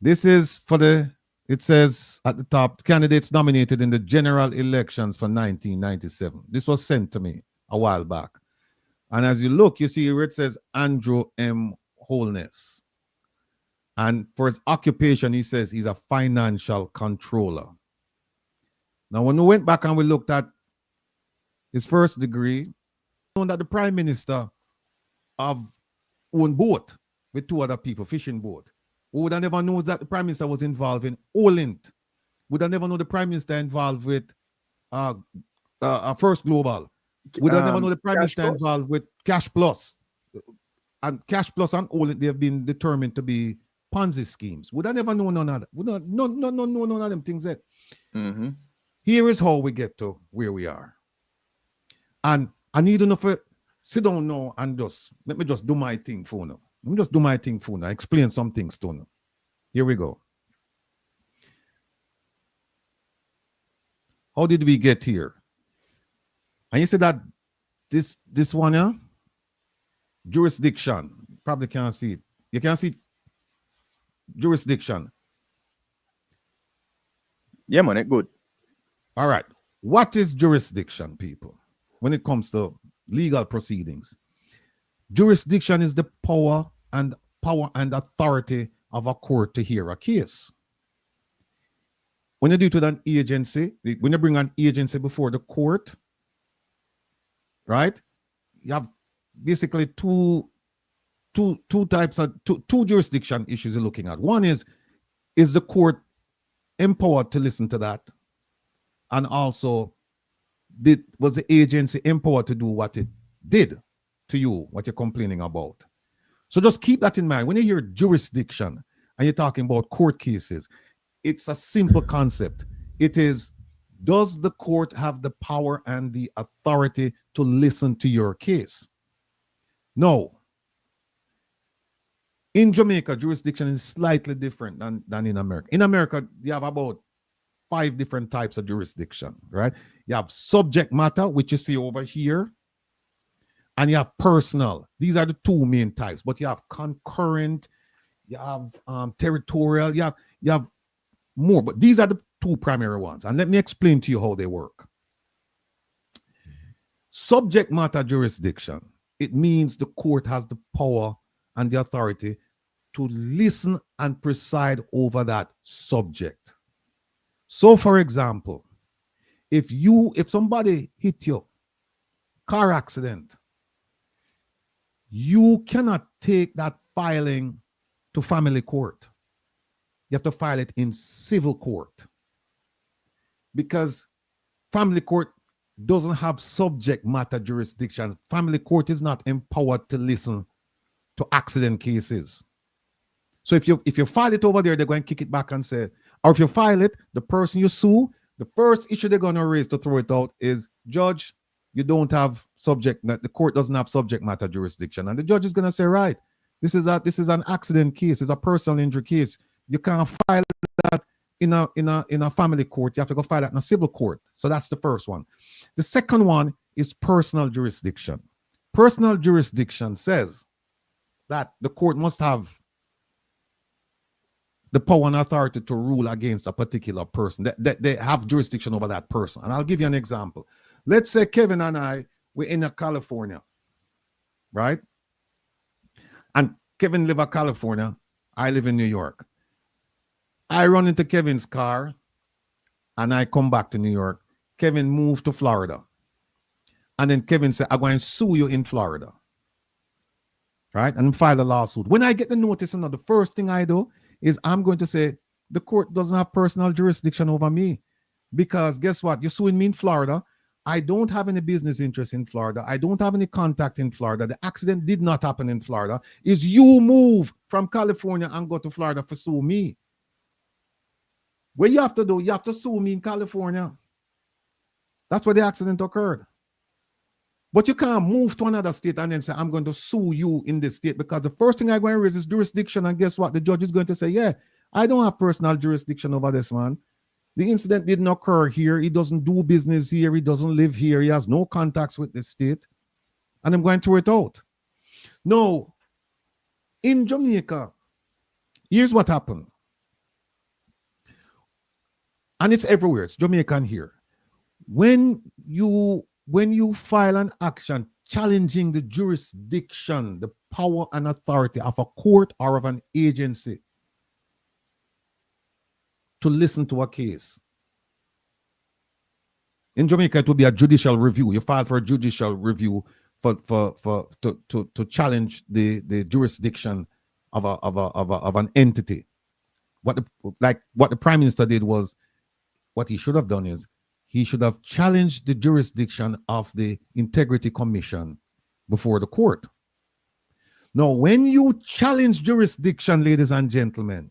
This is for it says at the top, candidates nominated in the general elections for 1997. This was sent to me a while back. And as you look, you see where it says Andrew M. Holness. And for his occupation, he says he's a financial controller. Now, when we went back and we looked at his first degree, known that the prime minister of own boat with two other people, fishing boat. We would have never known that the prime minister was involved in Olint. Would have never known the prime minister involved with First Global. Would have never known the prime minister involved with Cash Plus. And Cash Plus and Olint, they have been determined to be Ponzi schemes. Would have never known none of that. Would not know none of them things yet. Mm-hmm. Here is how we get to where we are. And I need to know if sit down now and let me just do my thing for now. Let me just do my thing for now. Explain some things to now. Here we go. How did we get here? And you said that this one here, jurisdiction. Probably can't see it. You can't see jurisdiction. Yeah, man, it good. All right. What is jurisdiction, people, when it comes to legal proceedings? Jurisdiction is the power and authority of a court to hear a case. When you do it with an agency, when you bring an agency before the court, right? You have basically two types of two jurisdiction issues you're looking at. One is the court empowered to listen to that? And also, was the agency empowered to do what it did to you, what you're complaining about? So just keep that in mind. When you hear jurisdiction and you're talking about court cases, it's a simple concept. It is, does the court have the power and the authority to listen to your case? No. In Jamaica, jurisdiction is slightly different than in America. In America, you have about 5 different types of jurisdiction, right? You have subject matter, which you see over here, and you have personal. These are the 2 main types, but you have concurrent, you have territorial, you have more, but these are the 2 primary ones. And let me explain to you how they work. Subject matter jurisdiction, it means the court has the power and the authority to listen and preside over that subject. So, for example, if somebody hit you, car accident, you cannot take that filing to family court. You have to file it in civil court, because family court doesn't have subject matter jurisdiction. Family court is not empowered to listen to accident cases. So if you file it over there, they're going to kick it back and say, or if you file it, the person you sue, the first issue they're going to raise to throw it out is, judge, you don't have the court doesn't have subject matter jurisdiction. And the judge is going to say, right, this is an accident case, it's a personal injury case. You can't file that in a family court. You have to go file that in a civil court. So that's the first one. The second one is personal jurisdiction. Personal jurisdiction says that the court must have the power and authority to rule against a particular person. That they have jurisdiction over that person. And I'll give you an example. Let's say Kevin and I, we're in California, right? And Kevin lives in California. I live in New York. I run into Kevin's car and I come back to New York. Kevin moved to Florida. And then Kevin said, I'm going to sue you in Florida. Right? And file a lawsuit. When I get the notice, the first thing I do is I'm going to say, the court doesn't have personal jurisdiction over me. Because guess what? You're suing me in Florida. I don't have any business interest in Florida. I don't have any contact in Florida. The accident did not happen in Florida. It's you move from California and go to Florida for sue me. What you have to do, you have to sue me in California. That's where the accident occurred. But you can't move to another state and then say, I'm going to sue you in this state, because the first thing I'm going to raise is jurisdiction. And guess what? The judge is going to say, yeah, I don't have personal jurisdiction over this man. The incident didn't occur here. He doesn't do business here. He doesn't live here. He has no contacts with the state. And I'm going to throw it out. No, in Jamaica, here's what happened. and it's everywhere. It's Jamaican here. When you file an action challenging the jurisdiction, the power and authority of a court or of an agency to listen to a case. In Jamaica, it would be a judicial review. You file for a judicial review to challenge the jurisdiction of an entity. What the Prime Minister did was, what he should have done is he should have challenged the jurisdiction of the Integrity Commission before the court. Now, when you challenge jurisdiction, ladies and gentlemen,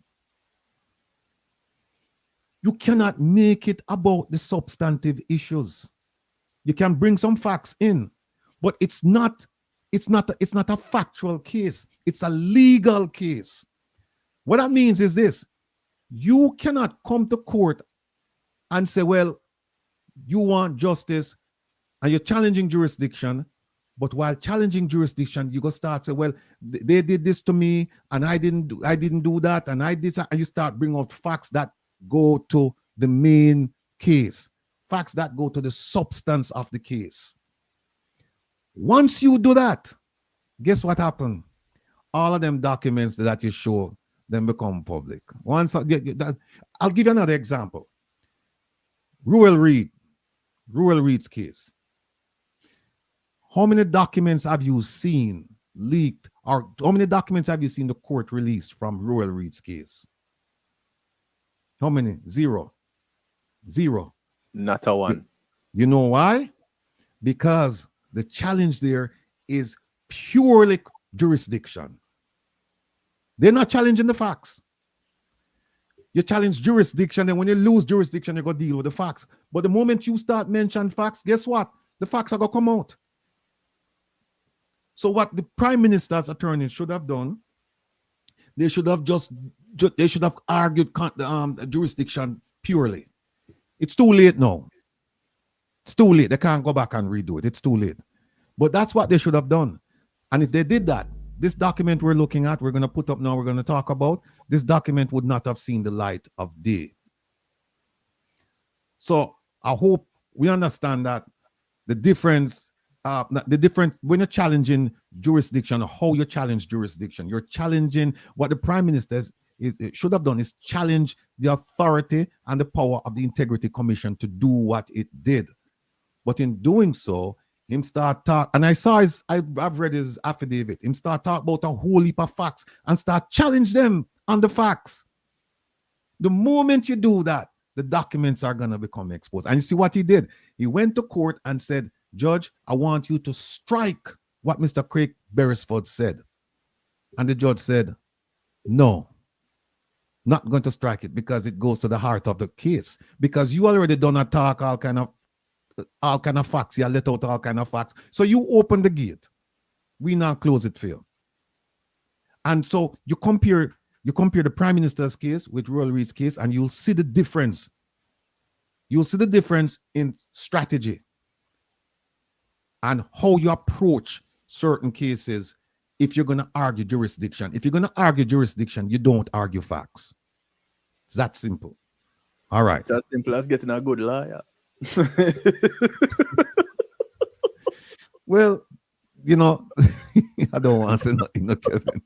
you cannot make it about the substantive issues. You can bring some facts in, but it's not a factual case. It's a legal case. What that means is this: you cannot come to court and say, well, you want justice and you're challenging jurisdiction, but while challenging jurisdiction, you go start say, well, they did this to me and I didn't do that, and I did that, and you start bringing out facts that go to the main case, facts that go to the substance of the case. Once you do that, guess what happened? All of them documents that you show then become public. Once I'll give you another example. Ruel Reid's case. How many documents have you seen leaked, or how many documents have you seen the court released from Ruel Reid's case? How many? Zero. Not a one. You know why? Because the challenge there is purely jurisdiction. They're not challenging the facts. You challenge jurisdiction, and when you lose jurisdiction, you got to deal with the facts. But the moment you start mentioning facts, guess what? The facts are going to come out. So what the Prime Minister's attorney should have done, they should have argued jurisdiction purely. It's too late now. It's too late. They can't go back and redo it. It's too late. But that's what they should have done. And if they did that, this document we're looking at, we're going to put up now, we're going to talk about, this document would not have seen the light of day. So I hope we understand that the difference when you're challenging jurisdiction, or how you challenge jurisdiction, you're challenging what the Prime Minister should have done is challenge the authority and the power of the Integrity Commission to do what it did. But in doing so, him start talk, and I've read his affidavit, him start talk about a whole heap of facts and start challenge them on the facts. The moment you do that, the documents are going to become exposed. And you see what he did? He went to court and said, Judge, I want you to strike what Mr. Craig Beresford said. And the judge said, no, not going to strike it, because it goes to the heart of the case. Because you already done a talk, all kind of facts. You let out all kind of facts. So you open the gate. We now close it for you. And so you compare the Prime Minister's case with Ruel Reid's case, and you'll see the difference. You'll see the difference in strategy and how you approach certain cases. If you're going to argue jurisdiction, you don't argue facts. It's that simple. All right. It's as simple as getting a good lawyer. Well, I don't want to say nothing, no, Kevin.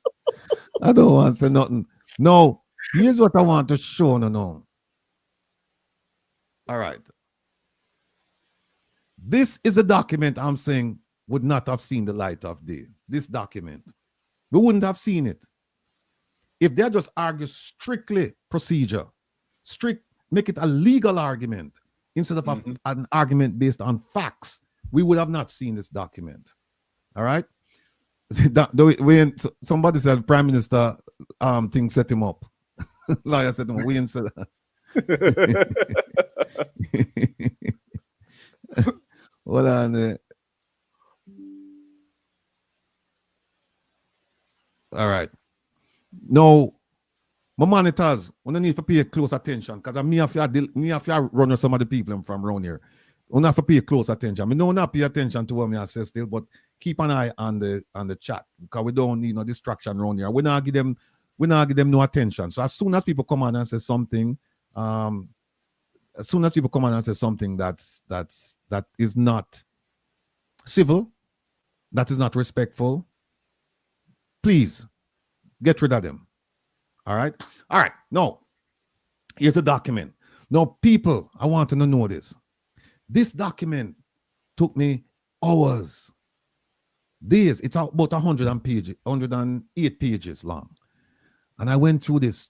I don't want to say nothing. No, here's what I want to show. No. All right. This is the document I'm saying would not have seen the light of day. This document. We wouldn't have seen it. If they just argue strictly procedure, make it a legal argument instead of an argument based on facts, we would have not seen this document. All right? When somebody said Prime Minister thing set him up. Lawyer said, no, we ain't said that. Hold on there. All right. Now, my monitors, we don't need to pay close attention, because me have to run with some of the people from around here. We have to pay close attention. I don't not pay attention to what I say still, but keep an eye on the chat, because we don't need no distraction around here. We not give them no attention. So as soon as people come on and say something, as soon as people come on and say something that is not civil, that is not respectful, please get rid of them. All right. No, here's the document. Now, people, I want to know this. This document took me hours, days. It's about 108 pages long. And I went through this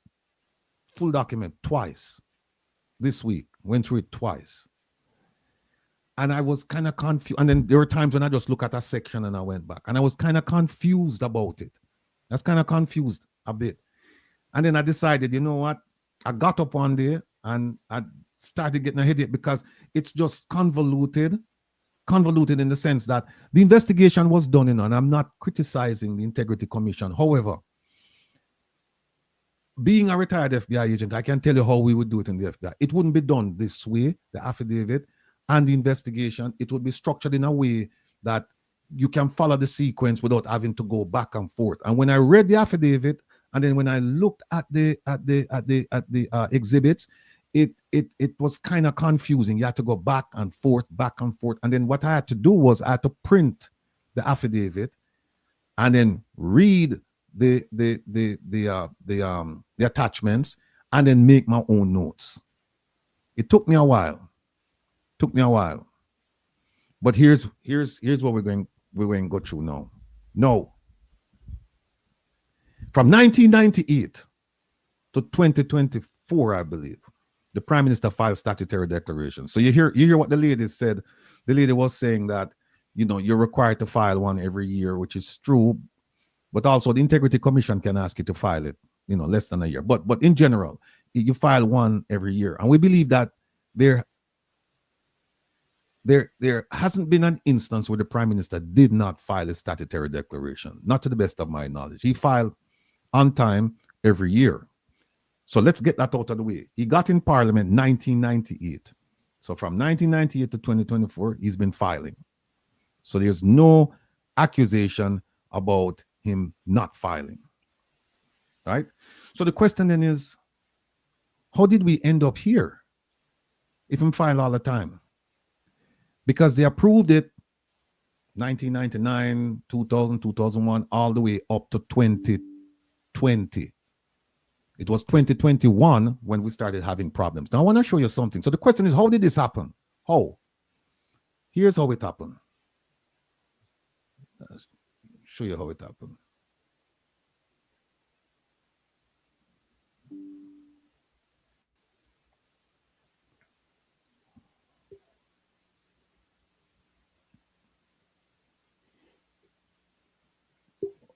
full document twice this week. Went through it twice. And I was kind of confused. And then there were times when I just look at a section and I went back. And I was kind of confused about it. I was kind of confused a bit. And then I decided, you know what? I got up one day and I started getting a headache because it's just convoluted in the sense that the investigation was done, and I'm not criticizing the Integrity Commission. However, being a retired FBI agent, I can tell you how we would do it in the FBI. It wouldn't be done this way, the affidavit and the investigation. It would be structured in a way that you can follow the sequence without having to go back and forth. And when I read the affidavit, and then when I looked at the exhibits, it was kind of confusing. You had to go back and forth. And then what I had to do was I had to print the affidavit and then read the attachments and then make my own notes. It took me a while. But here's what we're going to go through now. No. From 1998 to 2024, I believe, the Prime Minister filed statutory declaration. So you hear what the lady said. The lady was saying that, you're required to file one every year, which is true. But also the Integrity Commission can ask you to file it, less than a year. But in general, you file one every year. And we believe that there hasn't been an instance where the Prime Minister did not file a statutory declaration, not to the best of my knowledge. He filed on time every year. So let's get that out of the way. He got in Parliament 1998. So from 1998 to 2024, he's been filing. So there's no accusation about him not filing. Right? So the question then is, how did we end up here if he filed all the time? Because they approved it 1999, 2000, 2001, all the way up to 2020. It was 2021 when we started having problems. Now I want to show you something. So the question is, how did this happen? How? Here's how it happened. I'll show you how it happened.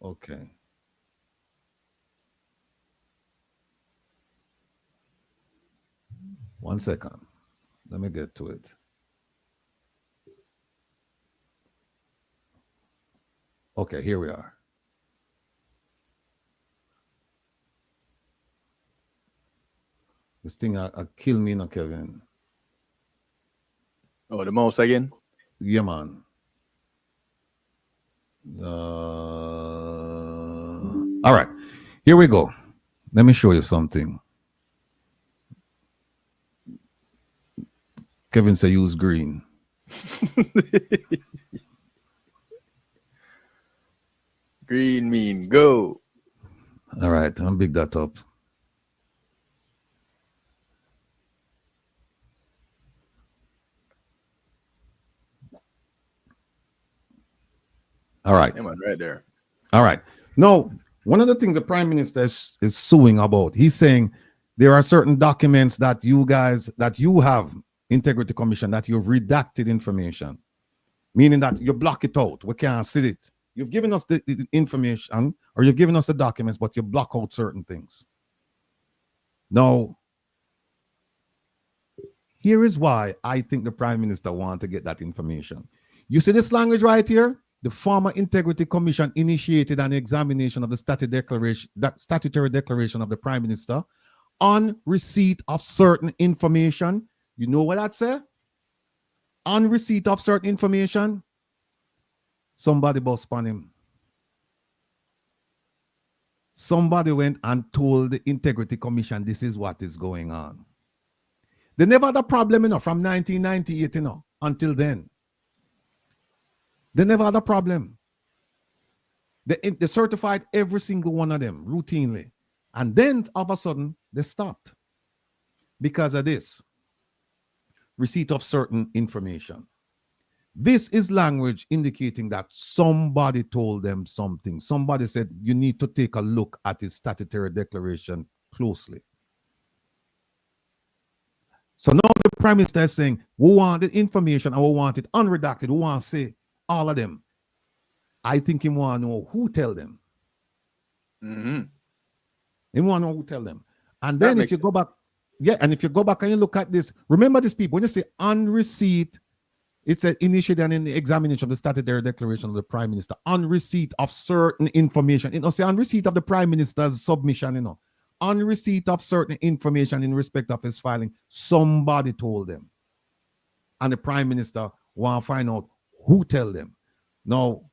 Okay. One second. Let me get to it. Okay, here we are. This thing kill me, no, Kevin. Oh, the mouse again? Yeah, man. All right, here we go. Let me show you something. Kevin said use green. Green mean go. All right, I'm big that up. All right. Yeah, man, right there. All right. Now, one of the things the Prime Minister is suing about, he's saying there are certain documents that you have, Integrity Commission, that you've redacted information, meaning that you block it out. We can't see it. You've given us the information, or you've given us the documents, but you block out certain things. Now, here is why I think the Prime Minister wants to get that information. You see this language right here? The former Integrity Commission initiated an examination of the statutory declaration of the Prime Minister on receipt of certain information. You know what that says? On receipt of certain information, somebody bust upon him. Somebody went and told the Integrity Commission this is what is going on. They never had a problem, from 1998, until then. They never had a problem. They certified every single one of them routinely. And then all of a sudden, they stopped because of this receipt of certain information. This is language indicating that somebody told them something. Somebody said, you need to take a look at his statutory declaration closely. So now the Prime Minister is saying, we want the information and we want it unredacted. We want to say all of them. I think he want to know who tell them. Mm-hmm. He want to know who tell them. And then if you go back, and if you go back and you look at this, remember these people, when you say on receipt, it's initiated in the examination of the statutory declaration of the Prime Minister, on receipt of certain information. Say on receipt of the Prime Minister's submission, on receipt of certain information in respect of his filing, somebody told them. And the Prime Minister want to find out who tell them. Now,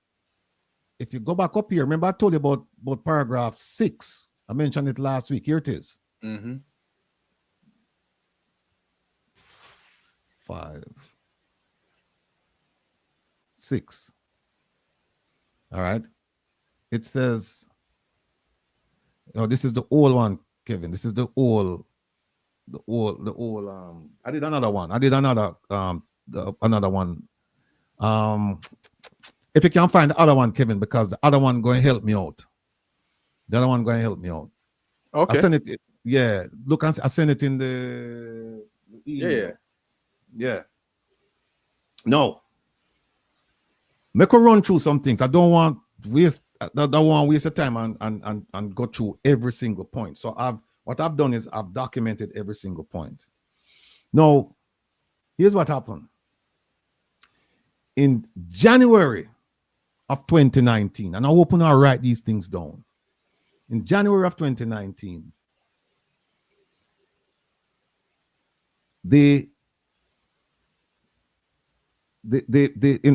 if you go back up here, remember I told you about paragraph 6. I mentioned it last week. Here it is. Mm-hmm. 5, 6. All right. It says, this is the old one, Kevin. This is the old. I did another one. Another one. If you can find the other one, Kevin, because the other one going to help me out. The other one going to help me out. Okay. I send it. Yeah. Look, I send it in the email. Yeah. No. Make a run through some things. I don't want waste the time and go through every single point. So what I've done is I've documented every single point. Now, here's what happened. In January of 2019, and I'll open and write these things down. In January of 2019, in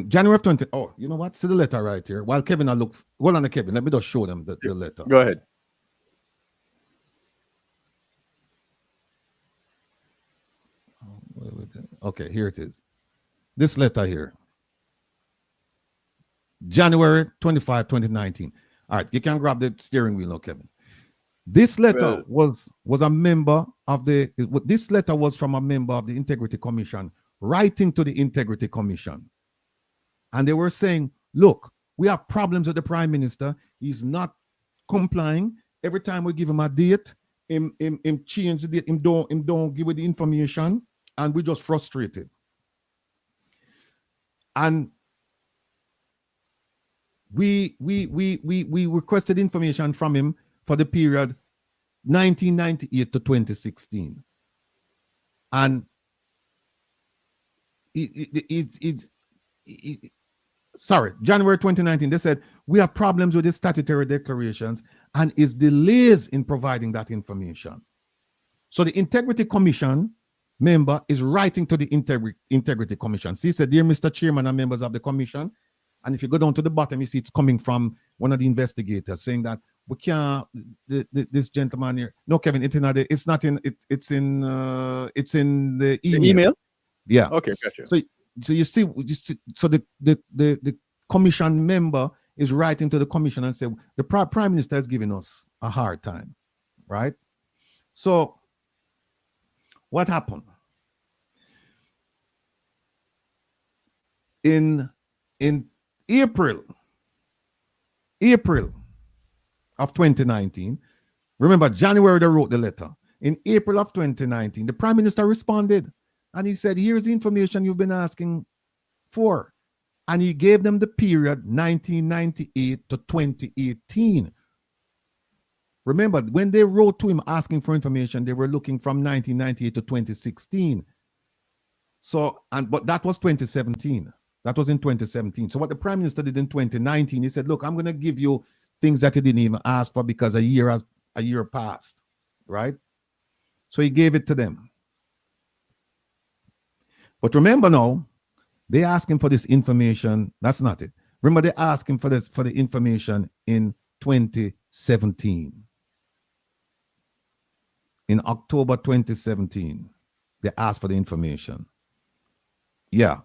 January of 20, you know what? See the letter right here. While Kevin, hold on, Kevin, let me just show them the letter. Go ahead. Okay, here it is. This letter here. January 25, 2019. All right, you can grab the steering wheel now, Kevin. This letter was a member of this letter was from a member of the Integrity Commission writing to the Integrity Commission. And they were saying, look, we have problems with the Prime Minister. He's not complying. Every time we give him a date, him change the date, him don't give it the information, and we're just frustrated. And we requested information from him for the period 1998 to 2016. And January 2019, they said, we have problems with his statutory declarations and his delays in providing that information. So the Integrity Commission member is writing to the Integrity Commission. So he said, dear Mr. Chairman and members of the Commission, and if you go down to the bottom, you see it's coming from one of the investigators saying that we can't, this gentleman here. No, Kevin, it's in the email. Yeah. Okay, gotcha. So you see, so the commission member is writing to the commission and say the Prime Minister is giving us a hard time, right? So what happened? In April of 2019, remember January they wrote the letter. In April of 2019, the Prime Minister responded and he said, here's the information you've been asking for. And he gave them the period 1998 to 2018. Remember, when they wrote to him asking for information, they were looking from 1998 to 2016. But that was 2017. That was in 2017. So what the Prime Minister did in 2019, he said, look, I'm going to give you things that he didn't even ask for because a year passed, right? So he gave it to them. But remember now, they asked him for this information. That's not it. Remember, they asked him for the information in 2017. In October 2017. They asked for the information. Yeah.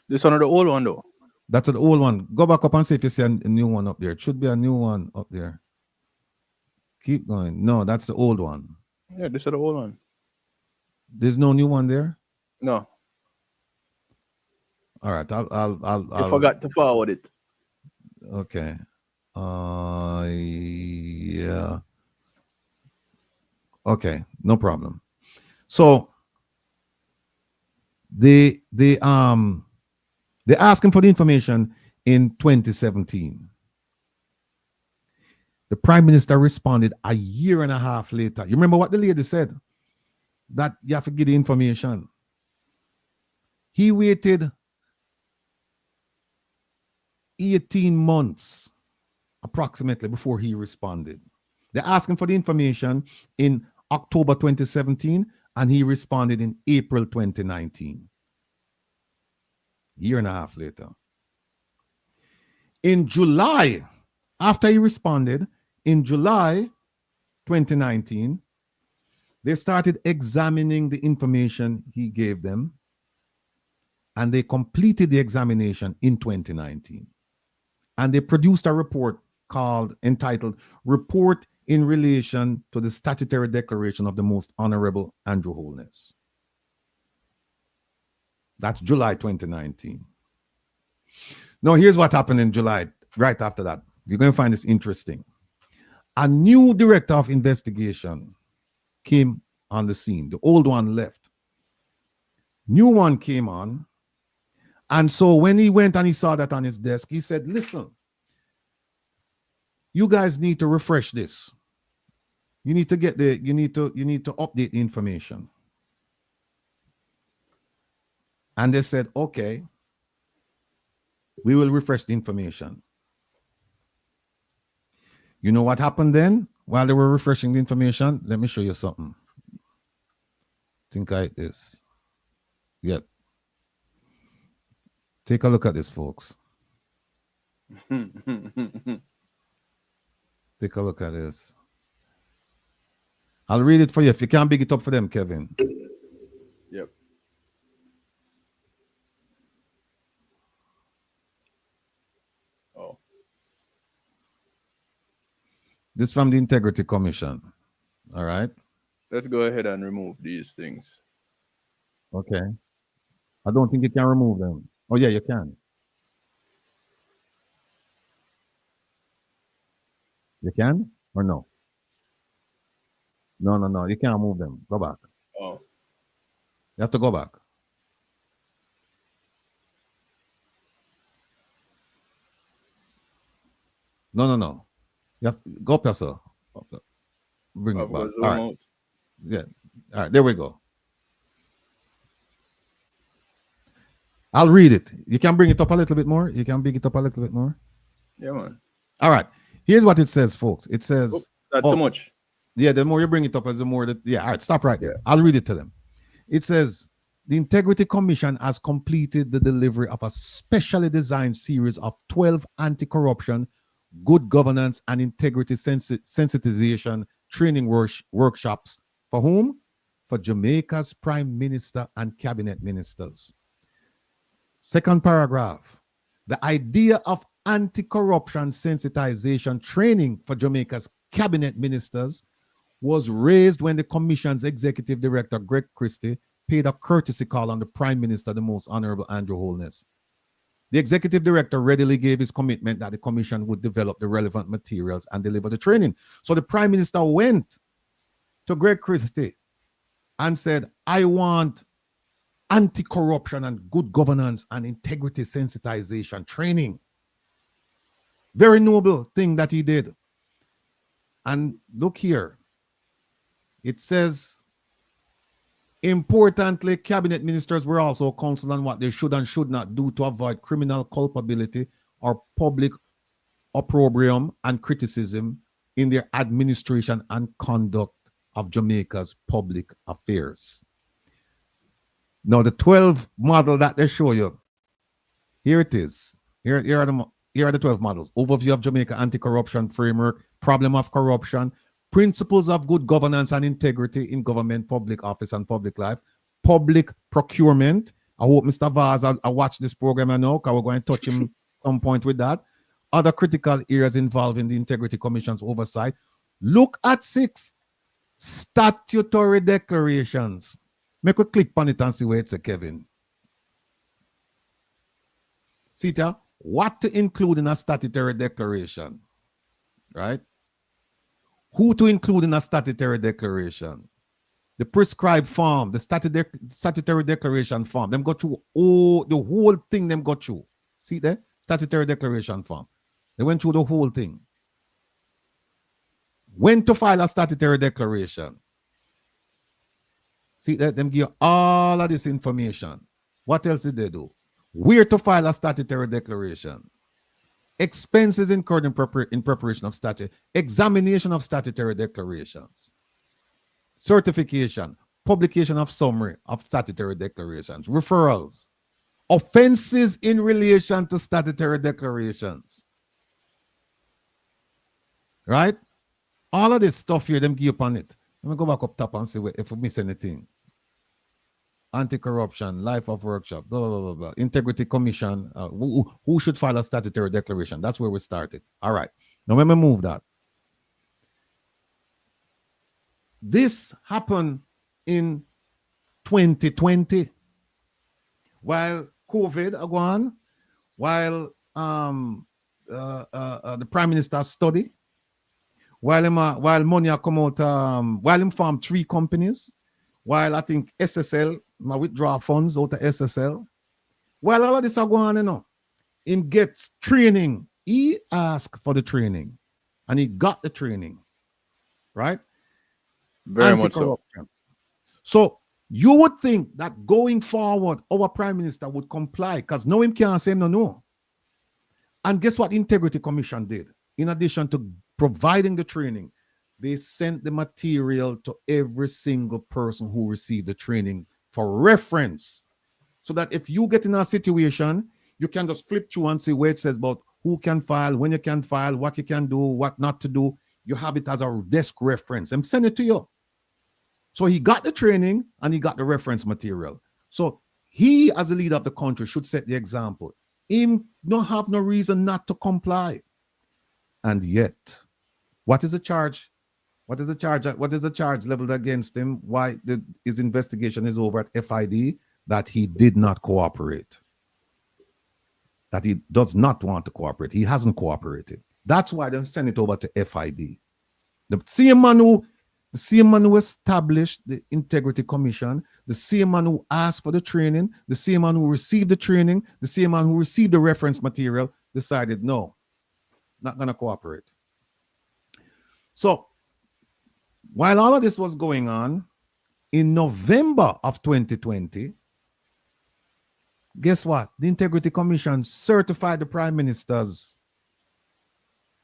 This one of the old one though. That's an old one. Go back up and see if you see a new one up there. It should be a new one up there. Keep going. No, that's the old one. Yeah, this is the old one. There's no new one there? No. All right. I'll I forgot to forward it. Okay. Yeah. Okay, no problem. So they asked him for the information in 2017. The Prime Minister responded a year and a half later. You remember what the lady said? That you have to get the information. He waited 18 months approximately before he responded. They asked him for the information in October 2017 and he responded in April 2019. Year and a half later. In July, after he responded, in July 2019, they started examining the information he gave them and they completed the examination in 2019. And they produced a report entitled Report in Relation to the Statutory Declaration of the Most Honorable Andrew Holness. That's July 2019. Now, here's what happened in July, right after that. You're going to find this interesting. A new director of investigation came on the scene. The old one left. New one came on. And so when he went and he saw that on his desk, he said, listen, you guys need to refresh this. You need to get you need to update the information. And they said, okay, we will refresh the information. You know what happened then? While they were refreshing the information, let me show you something. Think like this. Yep. Take a look at this, folks. Take a look at this. I'll read it for you. If you can't big it up for them, Kevin. Yep. Oh. This from the Integrity Commission. All right. Let's go ahead and remove these things. Okay. I don't think you can remove them. Oh, yeah, you can. You can or no? No. You can't move them. Go back. Oh. You have to go back. No. You have to go up there, sir. Bring it back. All right. Yeah. All right. There we go. I'll read it. You can bring it up a little bit more. You can bring it up a little bit more. Yeah, man. All right. Here's what it says, folks. It says... That's too much. Yeah, the more you bring it up, the more that... Yeah, all right. Stop right there. I'll read it to them. It says, the Integrity Commission has completed the delivery of a specially designed series of 12 anti-corruption, good governance, and integrity sensitization training workshops. For whom? For Jamaica's Prime Minister and Cabinet Ministers. Second paragraph. The idea of anti-corruption sensitization training for Jamaica's Cabinet Ministers was raised when the Commission's Executive Director, Greg Christie, paid a courtesy call on the Prime Minister, the Most Honorable Andrew Holness. The Executive Director readily gave his commitment that the Commission would develop the relevant materials and deliver the training. So the Prime Minister went to Greg Christie and said, I want anti-corruption and good governance and integrity sensitization training. Very noble thing that he did. And look here. It says, importantly, cabinet ministers were also counseled on what they should and should not do to avoid criminal culpability or public opprobrium and criticism in their administration and conduct of Jamaica's public affairs. Now, the 12 model that they show you, here it is. Here are the 12 models. Overview of Jamaica anti-corruption framework, problem of corruption, principles of good governance and integrity in government, public office, and public life, public procurement. I hope Mr. Vaz, I watch this program I know, because we're going to touch him some point with that. Other critical areas involving the Integrity Commission's oversight. Look at 6 statutory declarations. Make a click on it and see where it's a Kevin. See there, what to include in a statutory declaration, right? Who to include in a statutory declaration? The prescribed form, the statutory declaration form. Them go through the whole thing. Them go through. See there, statutory declaration form. They went through the whole thing. When to file a statutory declaration. See that, them give you all of this information. What else did they do? Where to file a statutory declaration. Expenses incurred in preparation of statute. Examination of statutory declarations. Certification. Publication of summary of statutory declarations. Referrals. Offenses in relation to statutory declarations. Right? All of this stuff here, them give upon it. Let me go back up top and see if we miss anything. Anti-corruption, life of workshop, blah, blah, blah, blah. Integrity Commission. Who should file a statutory declaration? That's where we started. All right. Now, let me move that. This happened in 2020. While COVID gone, while the Prime Minister study, while money come out, while him formed 3 companies, while I think SSL, my withdraw funds out of SSL, while all of this are going on, you know, him gets training. He asked for the training, and he got the training, right? Very much so. So you would think that going forward, our Prime Minister would comply, because no him can't say no. And guess what Integrity Commission did? In addition to providing the training, they sent the material to every single person who received the training for reference. So that if you get in a situation, you can just flip through and see where it says about who can file, when you can file, what you can do, what not to do. You have it as a desk reference and send it to you. So he got the training and he got the reference material. So he, as the leader of the country, should set the example. Him don't have no reason not to comply. And yet, what is the charge? What is the charge? What is the charge leveled against him? Why his investigation is over at FID? That he did not cooperate. That he does not want to cooperate. He hasn't cooperated. That's why they send it over to FID. The same man who established the Integrity Commission, the same man who asked for the training, the same man who received the training, the same man who received the reference material, decided no, not going to cooperate. So, while all of this was going on, in November of 2020, guess what? The Integrity Commission certified the Prime Minister's,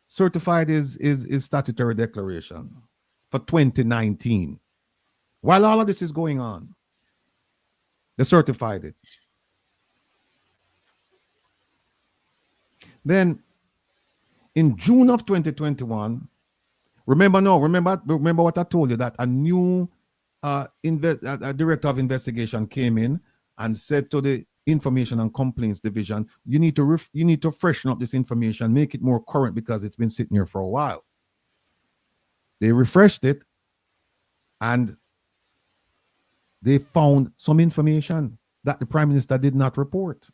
certified his statutory declaration for 2019. While all of this is going on, they certified it. Then, in June of 2021, remember what I told you, that a new director of investigation came in and said to the Information and Complaints Division, you need to freshen up this information, make it more current because it's been sitting here for a while. They refreshed it and they found some information that the Prime Minister did not report.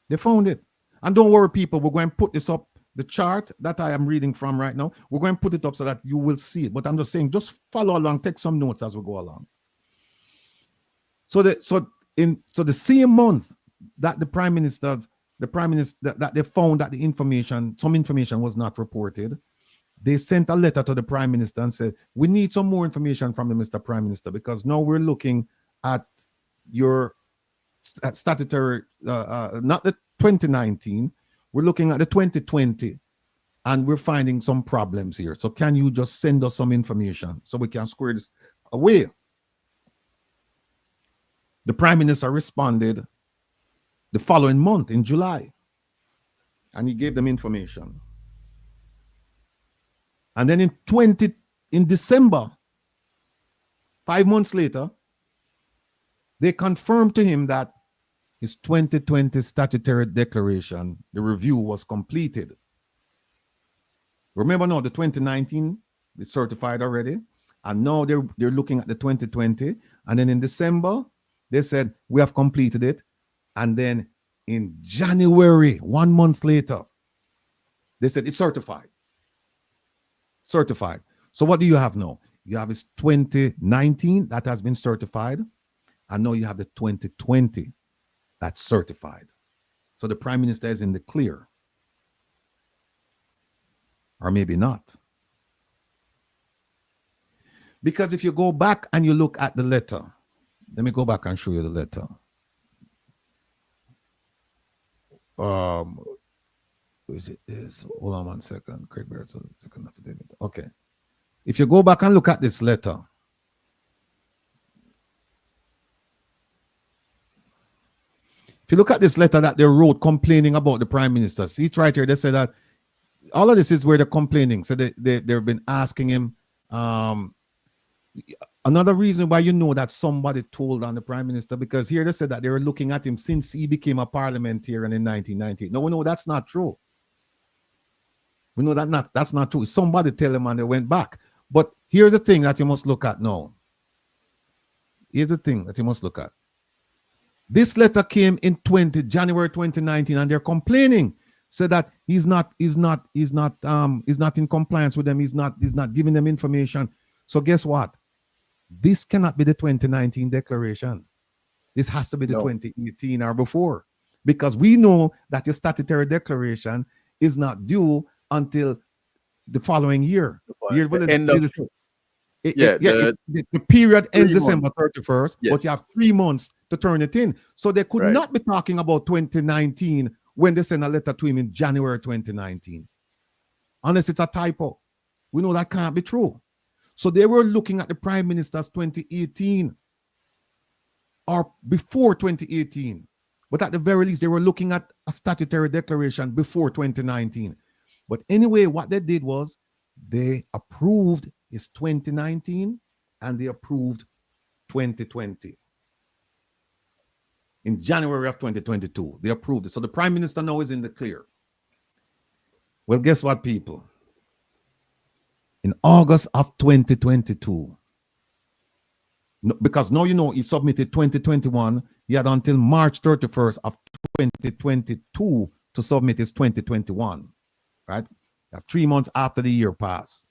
They found it. And don't worry, people, we're going to put this up. The chart that I am reading from right now, we're going to put it up so that you will see it. But I'm just saying, just follow along, take some notes as we go along. So the same month that the Prime Minister that they found that some information was not reported, they sent a letter to the Prime Minister and said, we need some more information from the Mr. Prime Minister, because now we're looking at your statutory, not the 2019, we're looking at the 2020, and we're finding some problems here. So can you just send us some information so we can square this away? The Prime Minister responded the following month in July, and he gave them information. And then in December, 5 months later, they confirmed to him that his 2020 statutory declaration, the review was completed. Remember now, the 2019 is certified already, and now they're looking at the 2020. And then in December, they said, we have completed it. And then in January, 1 month later, they said it's certified. Certified. So what do you have now? You have his 2019 that has been certified, and now you have the 2020 that's certified. So the Prime Minister is in the clear. Or maybe not. Because if you go back and you look at the letter, let me go back and show you the letter. Is it this? Hold on 1 second. Craig Bear, second affidavit. Okay. If you go back and look at this letter, if you look at this letter that they wrote complaining about the Prime Minister, see it right here. They say that all of this is where they're complaining. So they've been asking him. Another reason why you know that somebody told on the Prime Minister, because here they said that they were looking at him since he became a parliamentarian in 1998. No, we know that's not true. We know that's not true. Somebody tell them and they went back. But here's the thing that you must look at now. Here's the thing that you must look at. This letter came in January 2019, and they're complaining, said that he's not in compliance with them. He's not giving them information. So guess what? This cannot be the 2019 declaration. This has to be the 2018 or before, because we know that your statutory declaration is not due until the following year. The period ends December 31st, yes. But you have 3 months to turn it in. So they could not be talking about 2019 when they send a letter to him in January 2019. Unless it's a typo. We know that can't be true. So they were looking at the Prime Minister's 2018 or before 2018. But at the very least, they were looking at a statutory declaration before 2019. But anyway, what they did was they approved his 2019 and they approved 2020. In January of 2022, they approved it. So the Prime Minister now is in the clear. Well, guess what, people? In August of 2022, because now you know he submitted 2021, he had until March 31st of 2022 to submit his 2021, right? 3 months after the year passed.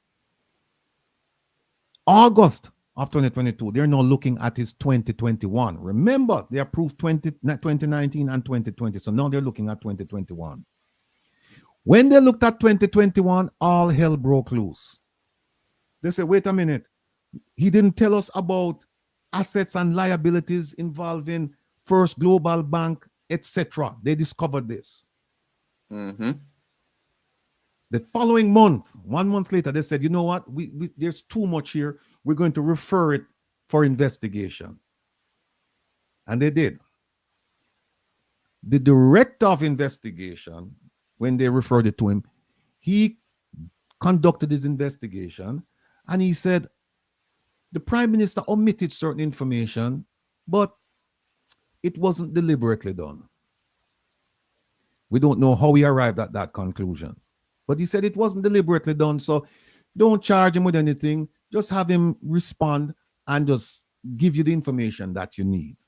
August of 2022, they're now looking at his 2021. Remember, they approved 2019 and 2020, so now they're looking at 2021. When they looked at 2021, all hell broke loose. They said, wait a minute, he didn't tell us about assets and liabilities involving First Global Bank, etc. They discovered this. Mm-hmm. The following month, 1 month later, they said, you know what, there's too much here. We're going to refer it for investigation. And they did. The director of investigation, when they referred it to him, he conducted his investigation. And he said, the Prime Minister omitted certain information, but it wasn't deliberately done. We don't know how he arrived at that conclusion. But he said it wasn't deliberately done, so don't charge him with anything. Just have him respond and just give you the information that you need.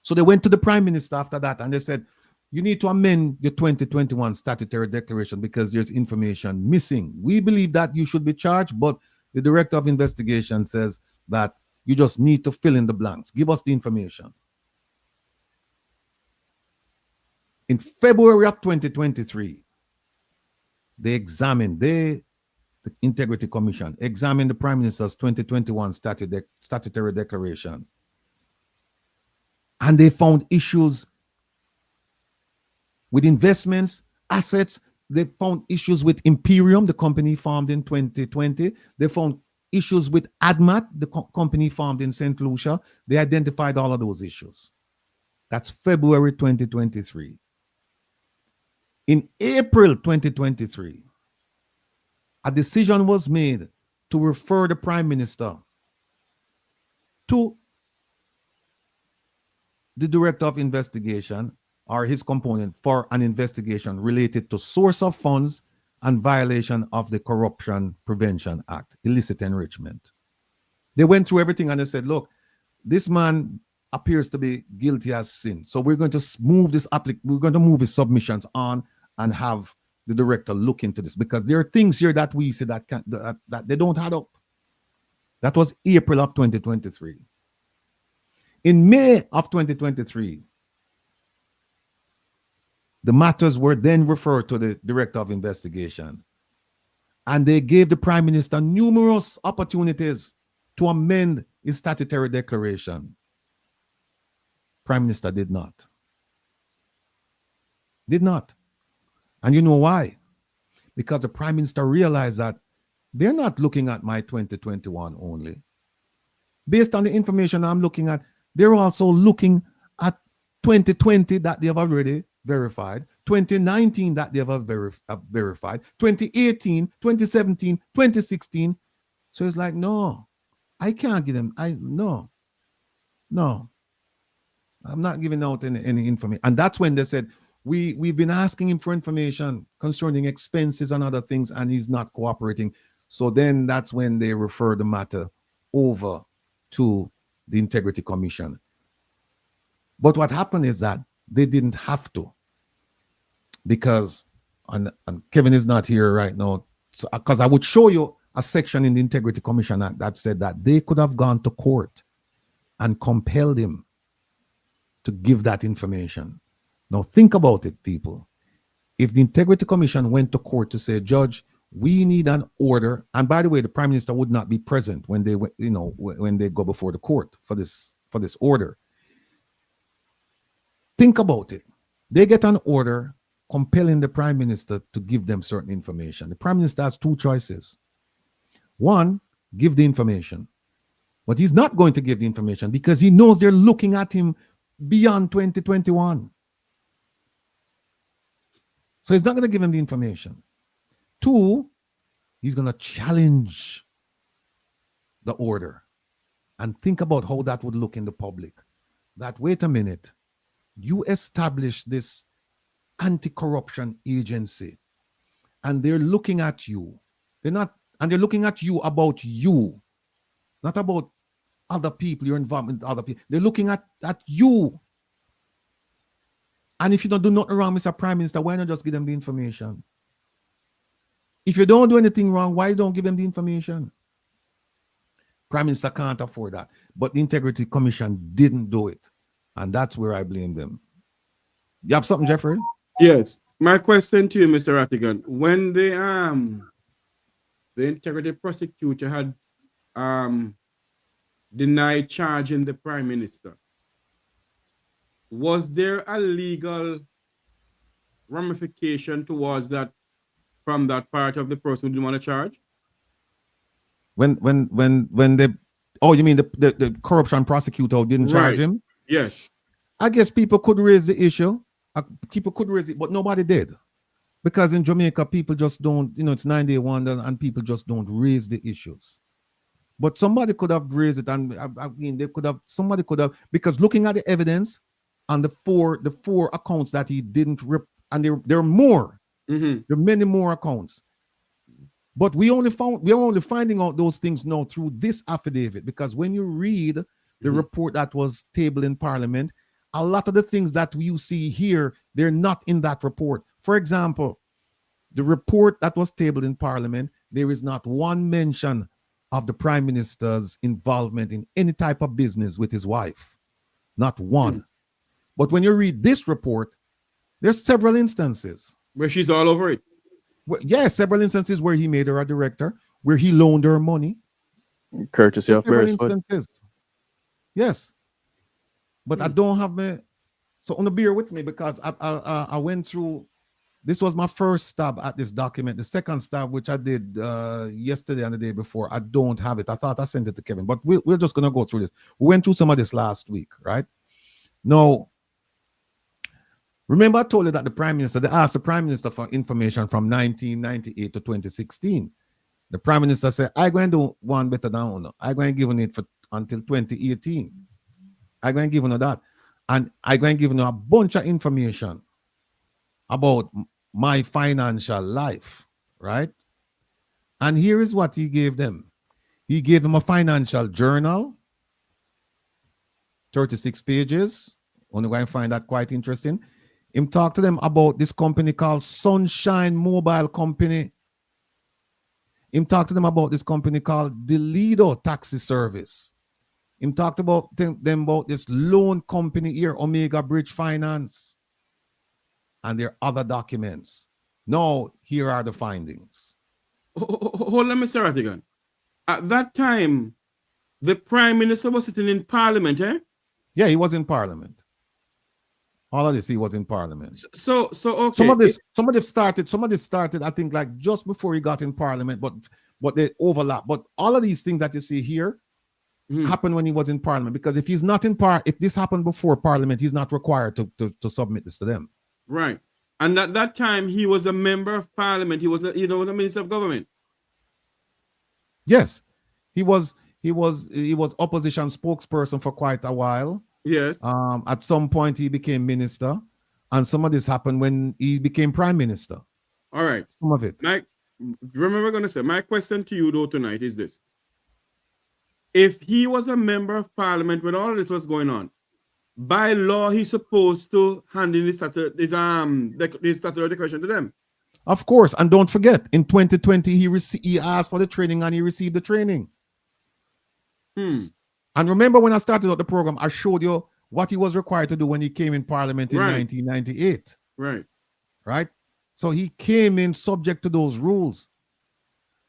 So they went to the Prime Minister after that and they said, you need to amend your 2021 statutory declaration because there's information missing. We believe that you should be charged, but the Director of Investigation says that you just need to fill in the blanks. Give us the information. In February of 2023, the Integrity Commission examined the Prime Minister's 2021 statutory declaration. And they found issues with investments, assets. They found issues with Imperium, the company formed in 2020. They found issues with ADMAT, the company formed in St. Lucia. They identified all of those issues. That's February 2023. In April 2023, a decision was made to refer the Prime Minister to the Director of Investigation or his component for an investigation related to source of funds and violation of the Corruption Prevention Act, illicit enrichment. They went through everything and they said, look, this man appears to be guilty as sin. So we're going to move this we're going to move his submissions on and have the director look into this, because there are things here that we see that that they don't add up. That was April of 2023. In May of 2023, the matters were then referred to the Director of Investigation, and they gave the Prime Minister numerous opportunities to amend his statutory declaration. Prime Minister did not. Did not. And you know why? Because the Prime Minister realized that they're not looking at my 2021 only. Based on the information I'm looking at, they're also looking at 2020 that they have already verified, 2019 that they have verified, 2018, 2017, 2016. So it's like, no, I can't give them. No, I'm not giving out any information. And that's when they said, we've been asking him for information concerning expenses and other things, and he's not cooperating. So then that's when they refer the matter over to the Integrity Commission. But what happened is that they didn't have to, because, and Kevin is not here right now, because I would show you a section in the Integrity Commission Act that said that they could have gone to court and compelled him to give that information. Now think about it, people. If the Integrity Commission went to court to say, Judge, we need an order, and by the way, the Prime Minister would not be present when they, when they go before the court for this order. Think about it. They get an order compelling the Prime Minister to give them certain information. The Prime Minister has two choices. One, give the information. But he's not going to give the information because he knows they're looking at him beyond 2021. So he's not going to give him the information. Two, he's going to challenge the order. And think about how that would look in the public. That, wait a minute, you established this anti-corruption agency, and they're looking at you. They're looking at you about you, not about other people, your involvement with other people. They're looking at you. And if you don't do nothing wrong, Mr. Prime Minister, why not just give them the information? If you don't do anything wrong, why don't give them the information? Prime Minister can't afford that. But the Integrity Commission didn't do it. And that's where I blame them. You have something, Jeffrey? Yes. My question to you, Mr. Rattigan, when the integrity prosecutor had denied charging the Prime Minister, was there a legal ramification towards that from that part of the person who didn't want to charge? When they, oh, you mean the corruption prosecutor didn't charge him? Yes. I guess people could raise the issue. People could raise it, but nobody did. Because in Jamaica, people just don't, it's 9-day wonder, and people just don't raise the issues. But somebody could have raised it, and I mean, somebody could have, because looking at the evidence on the four accounts that he didn't rip, and there are more. There are many more accounts. But we are only finding out those things now through this affidavit, because when you read the report that was tabled in Parliament, a lot of the things that you see here, they're not in that report. For example, the report that was tabled in Parliament, there is not one mention of the Prime Minister's involvement in any type of business with his wife. Not one. But when you read this report, there's several instances. Where she's all over it. Well, yes, several instances where he made her a director, where he loaned her money. Courtesy of several Beresford. instances. Yes. But I don't have me. So on the bear with me, because I went through, this was my first stab at this document. The second stab, which I did yesterday and the day before, I don't have it. I thought I sent it to Kevin, but we're just going to go through this. We went through some of this last week, right? Now, remember I told you that they asked the Prime Minister for information from 1998 to 2016. The Prime Minister said, I going to do one better than Uno. I going to give it for until 2018. I going to give you that. And I going to give you a bunch of information about my financial life, right? And here is what he gave them. He gave them a financial journal, 36 pages. Only going to find that quite interesting. Him talk to them about this company called Sunshine Mobile Company. Him talk to them about this company called Delido Taxi Service. Him talked about them about this loan company here, Omega Bridge Finance. And there are other documents. Now, here are the findings. Hold on, Mr. Rattigan. At that time, the Prime Minister was sitting in Parliament, eh? Yeah, he was in Parliament. All of this, he was in Parliament. So okay. Some of this started, I think, like just before he got in Parliament, but they overlap. But all of these things that you see here happened when he was in Parliament, because if he's not in if this happened before Parliament, he's not required to submit this to them. Right. And at that time, he was a member of Parliament. He was a Minister of Government. Yes, he was opposition spokesperson for quite a while. Yes. At some point he became minister, and some of this happened when he became prime minister. All right. Some of it. Remember, I'm going to say, my question to you though tonight is this: if he was a member of Parliament when all of this was going on, by law he's supposed to hand in his statutory declaration to them. Of course, and don't forget, in 2020 he asked for the training and he received the training. And remember, when I started out the program, I showed you what he was required to do when he came in Parliament in 1998. Right. So he came in subject to those rules,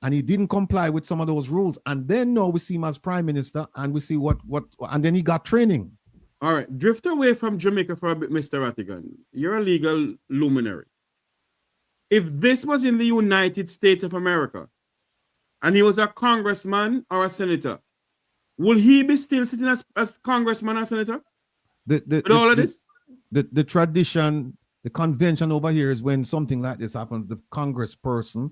and he didn't comply with some of those rules. And then now we see him as prime minister, and we see and then he got training. All right, drift away from Jamaica for a bit, Mr. Rattigan. You're a legal luminary. If this was in the United States of America, and he was a congressman or a senator, will he be still sitting as congressman or senator? The tradition, the convention over here is when something like this happens, the congressperson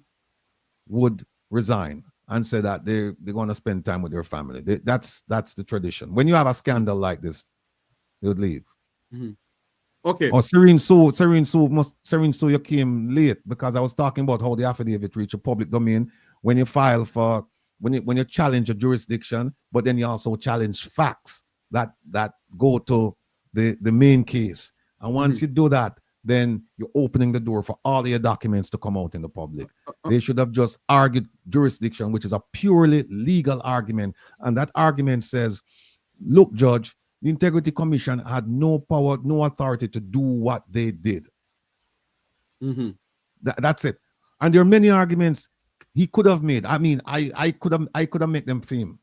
would resign and say that they're going to spend time with their family. That's the tradition. When you have a scandal like this, they would leave. Okay. Or Serene Sue, you came late because I was talking about how the affidavit reach a public domain when you file for when you challenge a jurisdiction, but then you also challenge facts that go to the main case. And once you do that, then you're opening the door for all your documents to come out in the public. They should have just argued jurisdiction, which is a purely legal argument. And that argument says, look, Judge, the Integrity Commission had no power, no authority to do what they did. That's it. And there are many arguments he could have made. I mean, I could have made them fame.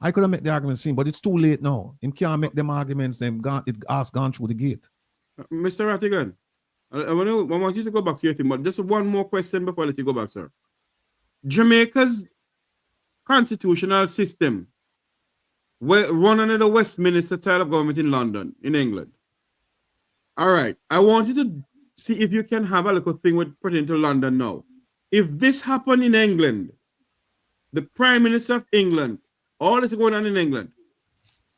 I could have made the arguments fame, but it's too late now. Him can't make them arguments. It's gone through the gate. Mr. Rattigan, I want you to go back to your thing, but just one more question before I let you go back, sir. Jamaica's constitutional system run under the Westminster style of government in London, in England. All right. I want you to see if you can have a little thing with pertaining to London now. If this happened in England, the Prime Minister of England, all this going on in England,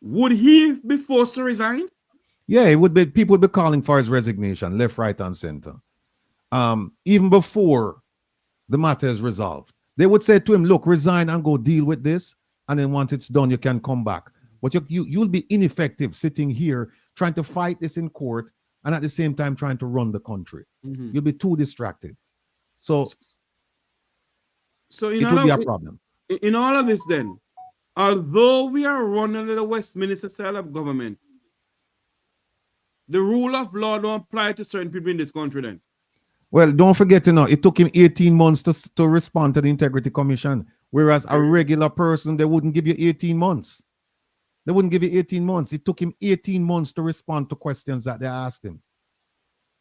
would he be forced to resign? Yeah, it would be. People would be calling for his resignation, left, right, and center. Even before the matter is resolved, they would say to him, "Look, resign and go deal with this, and then once it's done, you can come back." But you'll be ineffective sitting here trying to fight this in court and at the same time trying to run the country. You'll be too distracted. So it would be a problem. In all of this, then, although we are running under the Westminster style of government, the rule of law don't apply to certain people in this country then. Well, don't forget, it took him 18 months to respond to the Integrity Commission, whereas a regular person, they wouldn't give you 18 months. They wouldn't give you 18 months. It took him 18 months to respond to questions that they asked him.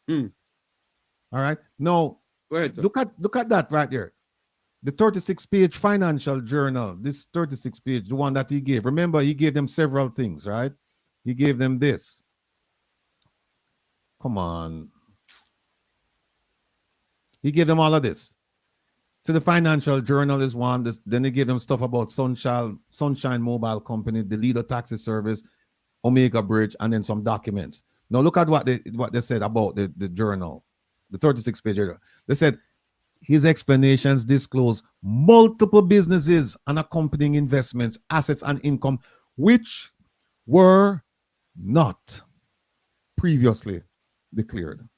All right. Now, look at that right there. The 36-page financial journal, this 36-page, the one that he gave. Remember, he gave them several things, right? He gave them this. Come on. He gave them all of this. So the Financial Journal is one. Then they give them stuff about Sunshine Mobile Company, the Lido Taxi Service, Omega Bridge, and then some documents. Now look at what they said about the journal, the 36-page journal. They said his explanations disclose multiple businesses and accompanying investments, assets, and income, which were not previously declared.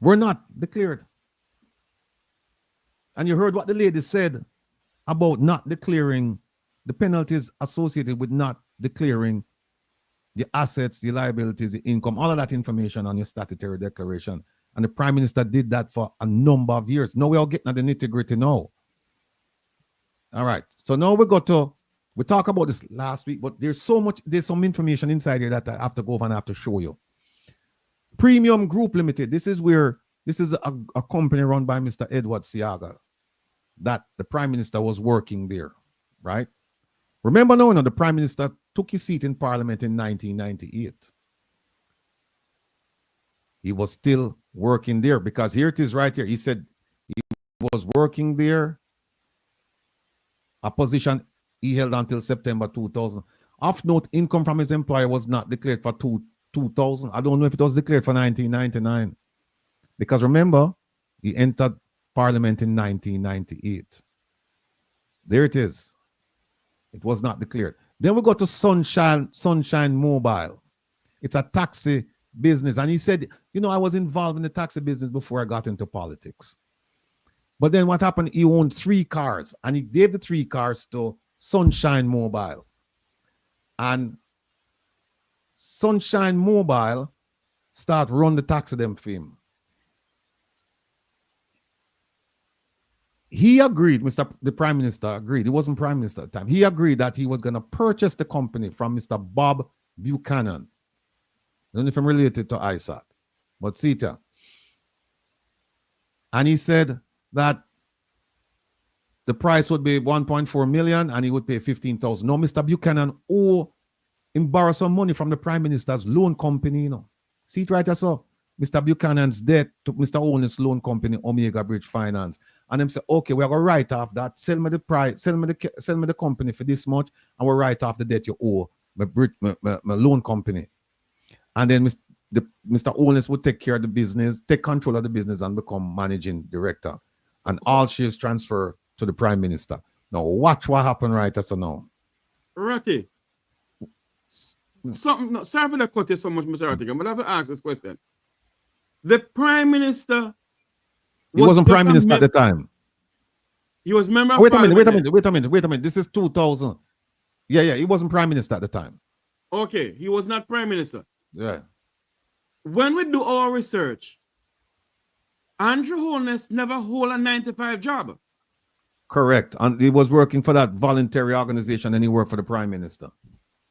Were not declared. And you heard what the lady said about not declaring the penalties associated with not declaring the assets, the liabilities, the income, all of that information on your statutory declaration. And the Prime Minister did that for a number of years. Now we're all getting at the nitty-gritty now. All right. So now we talked about this last week, but there's some information inside here that I have to go over and I have to show you. Premium Group Limited. This is a company run by Mr. Edward Siaga that the Prime Minister was working there, right? Remember now, the Prime Minister took his seat in Parliament in 1998. He was still working there because here it is right here. He said he was working there, a position he held until September 2000. Of note, income from his employer was not declared for 2000. I don't know if it was declared for 1999. Because remember, he entered Parliament in 1998. There it is. It was not declared. Then we go to Sunshine Mobile. It's a taxi business. And he said, I was involved in the taxi business before I got into politics. But then what happened? He owned 3 cars and he gave the 3 cars to Sunshine Mobile. And Sunshine Mobile start run the taxi them for him. He agreed, the Prime Minister agreed. He wasn't Prime Minister at the time. He agreed that he was going to purchase the company from Mr. Bob Buchanan. I don't know if I'm related to ISAT, but see it. And he said that the price would be 1.4 million and he would pay 15,000. No, Mr. Buchanan borrow some money from the Prime Minister's loan company, See it right as so. Mr. Buchanan's debt to Mr. Owen's loan company, Omega Bridge Finance. And them say, okay, we're gonna write off that. Sell me the price, sell me the company for this much, and we'll write off the debt you owe my loan company. And then Mr. Owens would take care of the business, take control of the business, and become managing director. And all shares transfer to the Prime Minister. Now watch what happened right as now. Ratty. Sorry for the cut you so much, Mr. Ratty, but I have to ask this question. The Prime Minister wasn't Prime Minister at the time. He was member of Wait Parliament. a minute. This is 2000. Yeah. He wasn't Prime Minister at the time. Okay, he was not Prime Minister. Yeah. When we do our research, Andrew Holness never hold a 9-to-5 job. Correct. And he was working for that voluntary organization and he worked for the Prime Minister.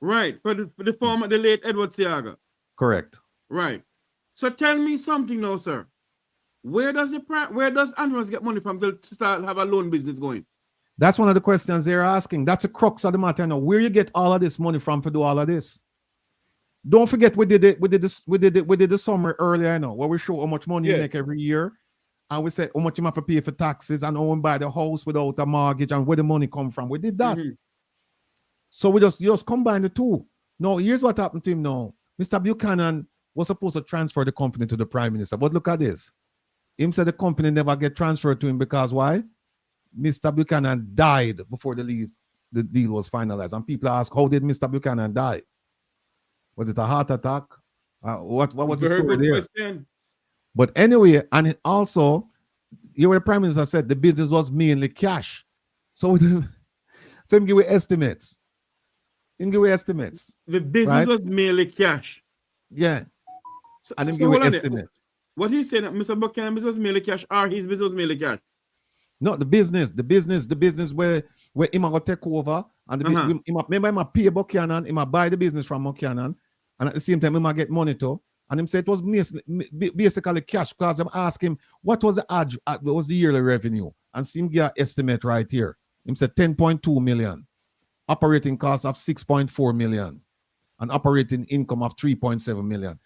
Right. For the late Edward Siaga. Correct. Right. So tell me something now, sir. Where does Andrews get money from to start have a loan business going? That's one of the questions they're asking. That's a crux of the matter now. Where you get all of this money from to do all of this? Don't forget we did the summary earlier, where we show how much money you make every year, and we said how much you have to pay for taxes and how you buy the house without a mortgage and where the money come from. We did that. So we just combine the two. Now here's what happened to him now. Mr. Buchanan was supposed to transfer the company to the Prime Minister, but look at this. Him said the company never get transferred to him because why? Mr. Buchanan died before the deal was finalized. And people ask, how did Mr. Buchanan die? Was it a heart attack? What was the story there? Question. But anyway, and also, the Prime Minister said the business was mainly cash. So him give you estimates. The business was mainly cash. Yeah. So, and him so give you estimates. What he's saying, that Mr. Buchanan business was mainly cash, or his business was mainly cash? No, the business where him going to take over, and remember him pay Buchanan, him buy the business from Buchanan, and at the same time him get money too. And him say it was basically cash because I'm asking him what was the yearly revenue, and see him give an estimate right here. Him said 10.2 million, operating costs of 6.4 million, and operating income of 3.7 million.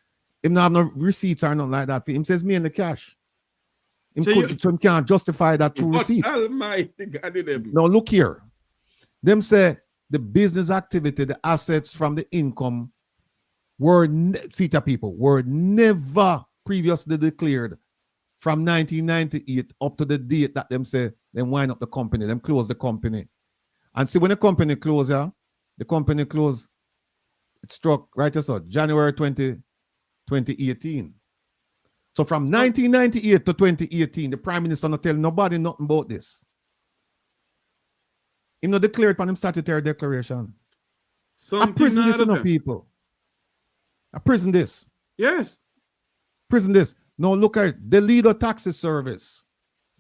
Him not have no receipts or nothing like that. Him says me in the cash. So him can't justify that through What receipts. almighty God in them. Now look here. Them say the business activity, the assets from the income were people were never previously declared from 1998 up to the date that them say them wind up the company, them close the company. And see when the company closed, the company closed, it struck right as so January 2018. So from 1998 to 2018, the Prime Minister not tell nobody nothing about this. He not declared on him statutory declaration. I prison this enough people. I prison this. Yes. Prison this. Now look at it. The leader taxi service.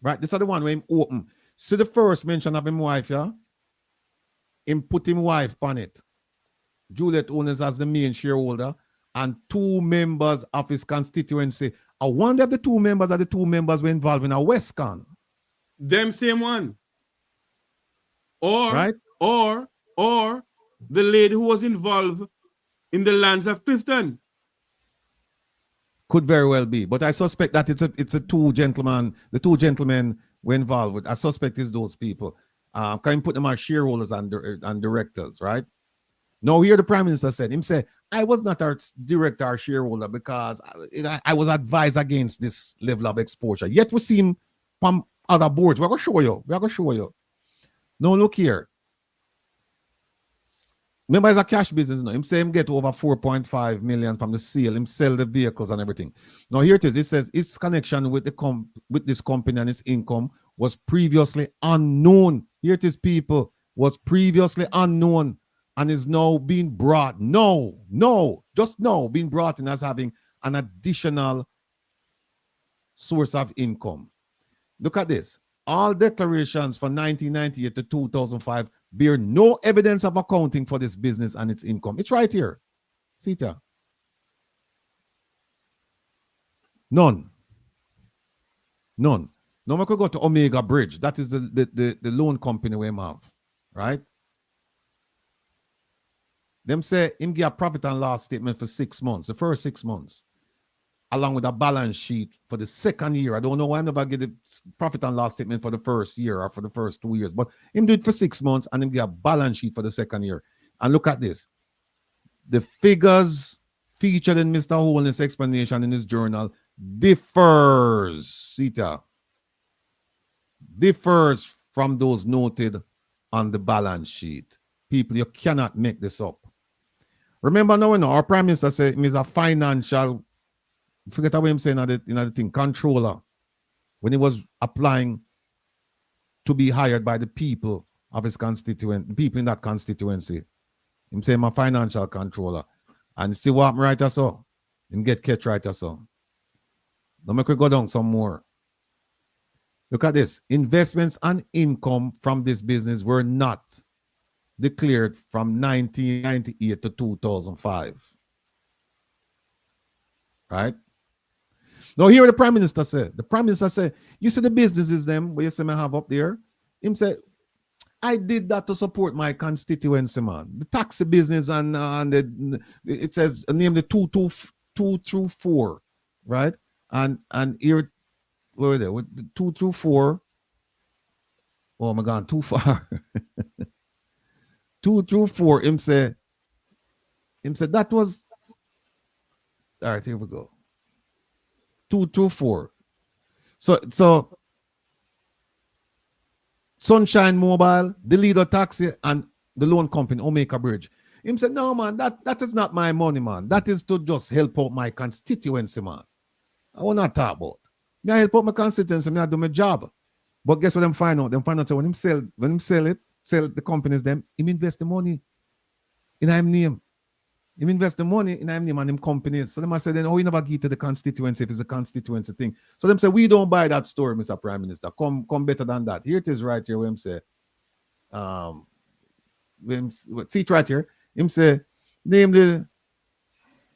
Right? This is the one where him open. See the first mention of him wife, yeah? Him put him wife on it. Juliet Owners as the main shareholder and 2 members of his constituency. I wonder if the 2 members are the 2 members were involved in a Westcon. Them same one. Or, right? or the lady who was involved in the lands of Clifton. Could very well be, but I suspect that it's a 2 gentlemen. The 2 gentlemen were involved with. I suspect it's those people. Can you put them as shareholders and directors, right? Now here the Prime Minister said, him say, I was not our director or shareholder because I was advised against this level of exposure. Yet we see him from other boards. We're going to show you. We're going to show you. Now look here. Remember, it's a cash business now. Him say him get over 4.5 million from the sale. Him sell the vehicles and everything. Now here it is. It says its connection with this company and its income was previously unknown. Here it is, people. Was previously unknown and is now being brought. Just now being brought in as having an additional source of income. Look at this. All declarations for 1998 to 2005 bear no evidence of accounting for this business and its income. It's right here. See it here. None. Now we could go to Omega Bridge. That is the loan company we have, right? Them say him give a profit and loss statement for 6 months, the first 6 months, along with a balance sheet for the second year. I don't know why I never get the profit and loss statement for the first year or for the first 2 years, but him do it for 6 months and him get a balance sheet for the second year. And look at this. The figures featured in Mr. Holness' explanation in his journal differs, Sita, differs from those noted on the balance sheet. People, you cannot make this up. Remember now, our Prime Minister said he's a financial, forget what I'm saying, another thing, controller, when he was applying to be hired by the people of his constituent, the people in that constituency. Him say I'm a financial controller. And see what happened right or so? Him get catch right or so. Now make we go down some more. Look at this. Investments and income from this business were not declared from 1998 to 2005. Right? Now here the Prime Minister said. The Prime Minister said, you see the businesses them, where you see me have up there? Him say, I did that to support my constituency, man. The taxi business and it says name the 2 through 4, right? And here, where were they? With the 2 through 4. Oh my God, too far. 2 through 4. Him said that was all right. Here we go. 2 through 4. So Sunshine Mobile, the Leader Taxi, and the loan company, Omega Bridge. Him said, no, man, that is not my money, man. That is to just help out my constituency, man. I will not talk about. Me I help out my constituency, me I do my job. But guess what them find out? Them find out when him sell the companies, him invest the money in him name. Him invest the money in him name and them companies. So them I say, then, oh, you never give to the constituency if it's a constituency thing. So them say, we don't buy that story, Mr. Prime Minister. Come better than that. Here it is right here where him say, see it right here. Him say, name the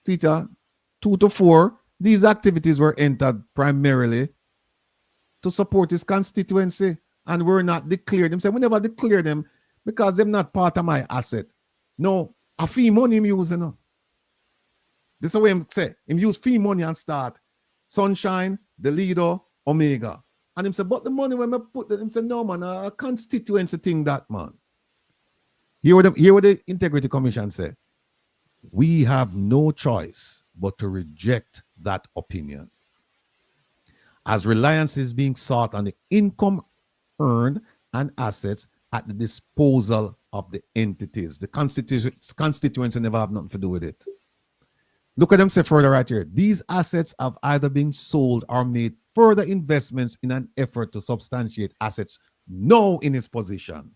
teacher 2 to 4. These activities were entered primarily to support his constituency and were not declared. Him say, we never declare them because they're not part of my asset. No, a fee money him use, you know. This is the way him say. Him use fee money and start Sunshine, the Leader, Omega. And him say, but the money when I put it, him say, no, man, a constituency thing that, man. Hear what the Integrity Commission say. We have no choice but to reject that opinion. As reliance is being sought on the income earned and assets at the disposal of the entities. The constituency never have nothing to do with it. Look at them say further right here. These assets have either been sold or made further investments in an effort to substantiate assets now in its position.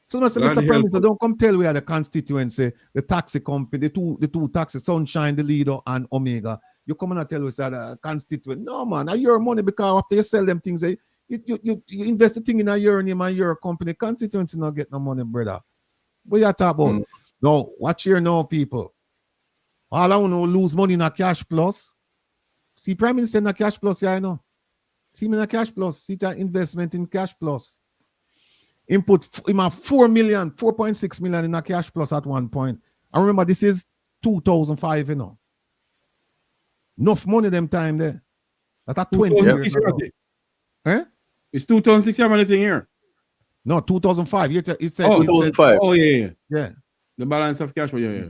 So, Mr. Prime Minister, don't come tell we are the constituency, the taxi company, the two taxis, Sunshine, the Leader, and Omega. You come and tell us that the constituent. No, man, I your money because after you sell them things, you invest the thing in a your name and your company. Constituency not get no money, brother. What you talk about? No, watch here now, people. All I want to lose money in a cash plus. See, Prime Minister in a cash plus, yeah, I know. See me in a cash plus. See that investment in cash plus. Input him 4.6 million in a cash plus at one point. I remember this is 2005, you know. Enough money them time there. That at 20 years ago. Eh? It's 2006, you have anything here? No, 2005. It said 2005. Oh, yeah. Yeah. The balance of cash, yeah.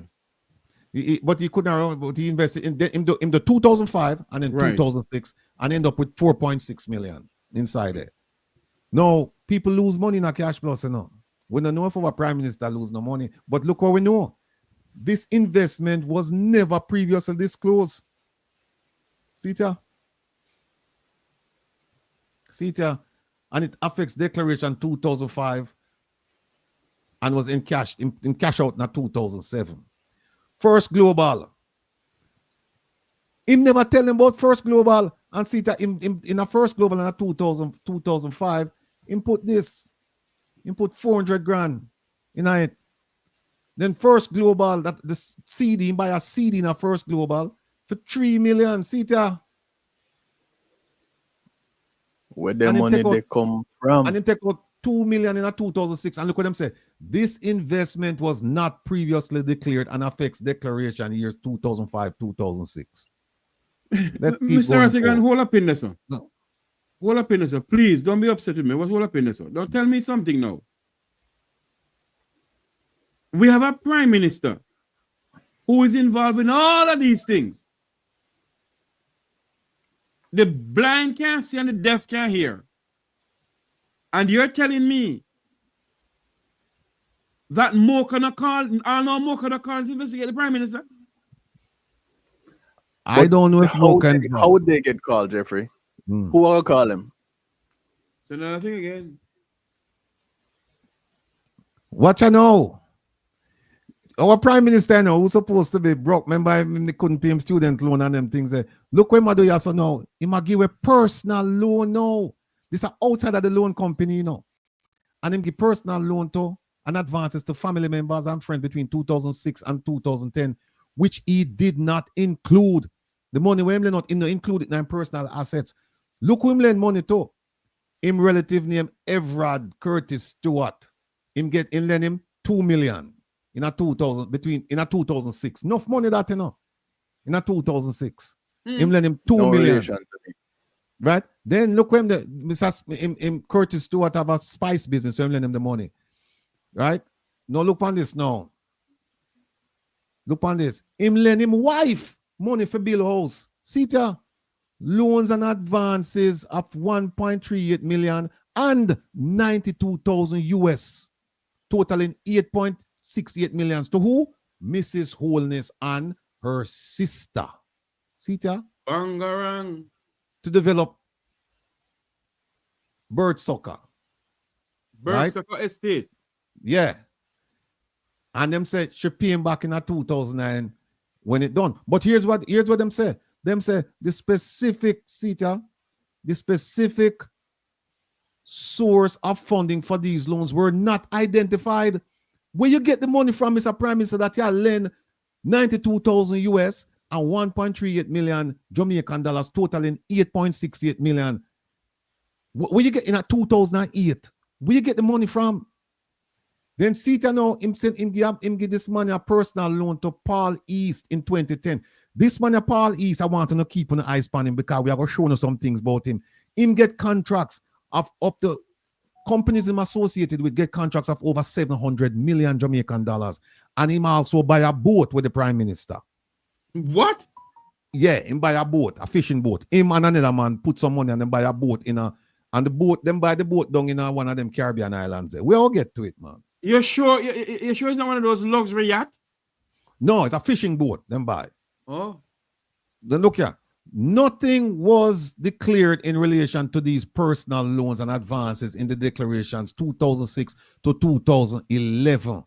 But he couldn't, but he invested in the 2005 and then 2006 and end up with 4.6 million inside there. No, people lose money in a cash plus, you know. We don't know if our Prime Minister lose no money, but look what we know. This investment was never previously disclosed. See it? And it affects declaration 2005 and was in cash out in 2007. First Global. Him never tell him about First Global and see that in a First Global in 2005, him put this. Him put 400 grand in it. Then First Global, that the CD, him buy a CD in a First Global for 3 million. See that? Where the money they come from? And then take out 2 million in a 2006. And look what them say. This investment was not previously declared and affects declaration years 2005, 2006. Mr. Artigan, hold up in this one. No. Hold up in this one. Please, don't be upset with me. What's hold up in this one? Don't tell me something now. We have a Prime Minister who is involved in all of these things. The blind can't see and the deaf can't hear. And you're telling me that Mo cannot call, Mo cannot call to investigate the Prime Minister? I don't know if Mo can. How would they get called, Jeffrey? Who will call him? So another thing again. What you know? Our Prime Minister now, who's supposed to be broke, remember they couldn't pay him student loan and them things there. Look what he do so now. He might give a personal loan now. This is outside of the loan company now. And him give personal loan to and advances to family members and friends between 2006 and 2010, which he did not include. The money where him not included in personal assets. Look who him lend money to. Him relative name Everard Curtis Stewart. Him lend him 2 million. In a 2006. Enough money that, you know. In a 2006. Him lend him 2 million. Right? Then look when him Curtis Stewart have a spice business, so him lend him the money. Right? Now look on this now. Look on this. Him lend him wife money for build house. See there? Loans and advances of 1.38 million and 92,000 US. Totaling 8.68 million to who? Mrs. Holness and her sister. See there? Bangarang. To develop bird soccer. Bird soccer estate. Yeah. And them say she pay him back in 2009 when it done. But here's what them say. Them say the specific source of funding for these loans were not identified. Where you get the money from, Mr. Prime Minister, that you lend 92,000 US and 1.38 million Jamaican dollars, totaling 8.68 million. Where you get in 2008? Where you get the money from? Then Sita now, him give this money a personal loan to Paul East in 2010. This money, Paul East, I want to keep an eye on him because we are going to show you some things about him. him get contracts of up to companies him associated with get contracts of over 700 million Jamaican dollars. And him also buy a boat with the Prime Minister. What? Yeah, him buy a boat, a fishing boat. Him and another man put some money and then buy a boat and the boat, them buy the boat down in one of them Caribbean islands there. We all get to it, man. You're sure it's not one of those luxury yachts? No, it's a fishing boat, them buy. Oh. Then look here. Nothing was declared in relation to these personal loans and advances in the declarations 2006 to 2011.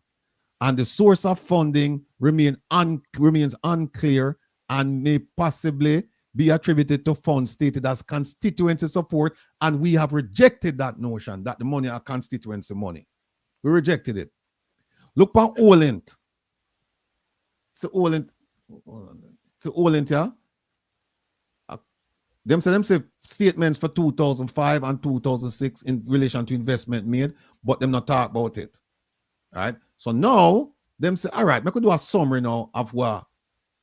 And the source of funding remains unclear and may possibly be attributed to funds stated as constituency support. And we have rejected that notion that the money are constituency money. We rejected it. Look for Olent. It's Olent. It's Olent, yeah? Them say statements for 2005 and 2006 in relation to investment made, but them not talk about it. All right? So now, them say, all right, I could do a summary now of what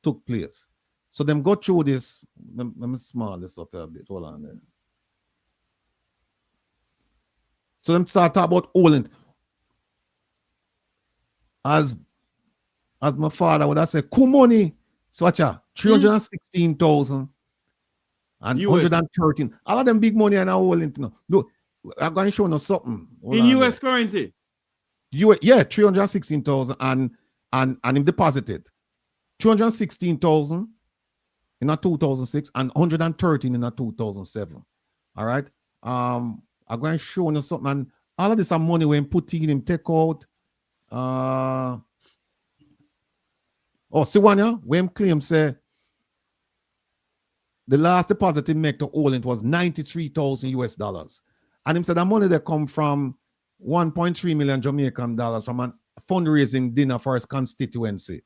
took place. So them go through this. Let me small this up a bit. Hold on there. So them start talk about Olent. As my father would have said, money, such a 316,000 and US. 113. All of them big money and all into no. Look, I'm going to show you something. Hold in on US there. currency. Yeah, 316,000 and him deposited 216,000 in a 2006 and 113 in a 2007. All right. I'm going to show you something. And all of this are money when put in him take out. See one yeah, when claim say the last deposit he made to Olent was 93,000 US dollars. And him said the money that come from 1.3 million Jamaican dollars from a fundraising dinner for his constituency.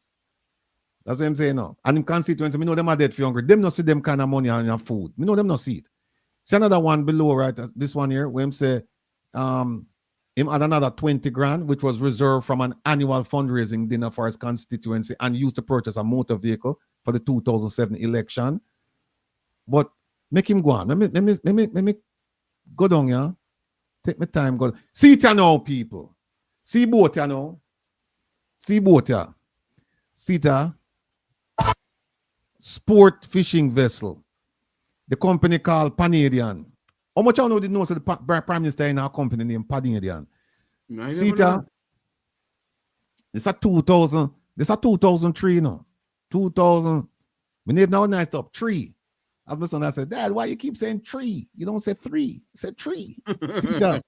That's what I'm saying now. And in constituency, we know them are dead for hungry. Them not see them kind of money on your food. We know them not see it. See another one below, right? This one here, where him say him had another 20 grand, which was reserved from an annual fundraising dinner for his constituency and used to purchase a motor vehicle for the 2007 election. But make him go on. Let me go down here. Take my time. Go. See it now, people. See boat here now. See boat here. See it. Sport fishing vessel. The company called Panadian. How much I know did know so the Prime Minister in our company named Panadian? See it. It's a 2000. This a 2003 now. 2000. We need now nice up 3. As my son, I said, Dad, why you keep saying 3? You don't say 3. You say 3. See that?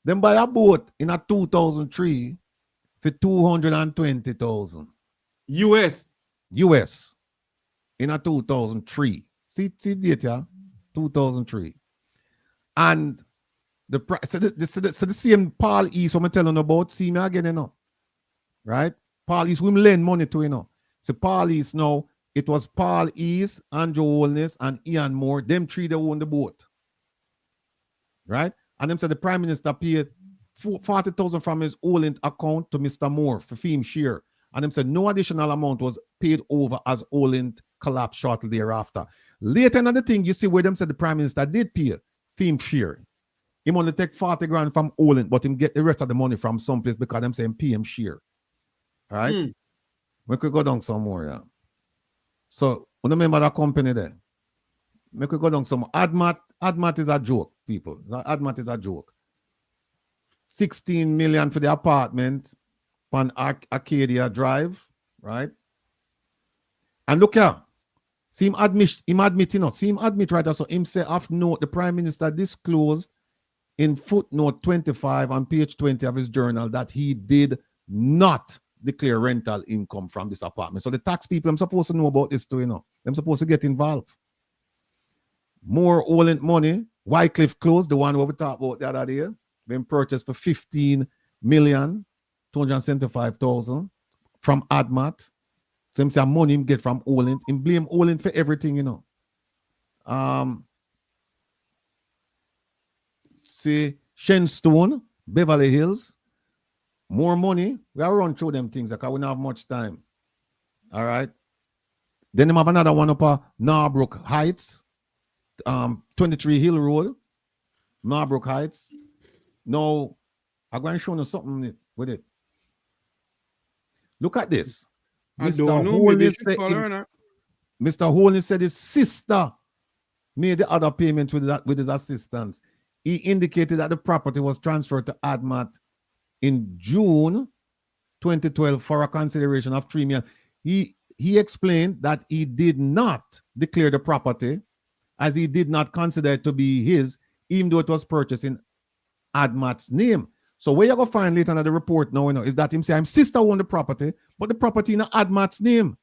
Then buy a boat in a 2003 for 220,000 US in a 2003. See data, 2003. And the same Paul East, what I'm telling you about, see me again, you know. Right? Paul East, we lend money to, you know. So Paul East now, it was Paul East, Andrew Holness, and Ian Moore. Them 3 they own the boat. Right? And them said the Prime Minister paid 40,000 from his Olent account to Mr. Moore for fee share. And them said no additional amount was paid over as Olent collapsed shortly thereafter. Later in the thing, you see where them said the Prime Minister did pay fee share. He only take 40 grand from Olent, but him get the rest of the money from someplace because them saying pay him share. All right? We could go down some more, yeah. So, you remember that company there? We could go down some more. Admat is a joke, people. Admat is a joke. 16 million for the apartment on Arcadia Drive, right? And look here. See him admit, See him admit right. So him say, after note, the Prime Minister disclosed in footnote 25 on page 20 of his journal that he did not declare rental income from this apartment. So the tax people, I'm supposed to know about this too, you know. I'm supposed to get involved. More Olent money. Wycliffe Close, the one where we talked about the other day, been purchased for 15,275,000 from Admat. So him say money him get from Olent. Him blame Olent for everything, you know. See Shenstone, Beverly Hills. More money. We are run through them things because we don't have much time. All right. Then they have another one up at Narbrook Heights. 23 Hill Road, Marbrook Heights. Now, I'm going to show you something with it. Look at this. Mr. Holness said his sister made the other payment with his assistance. He indicated that the property was transferred to ADMAT in June 2012 for a consideration of $3 million. He explained that he did not declare the property as he did not consider it to be his, even though it was purchased in ADMAT's name. So where you go find later in the report now, is that him say his sister owned the property, but the property in ADMAT's name.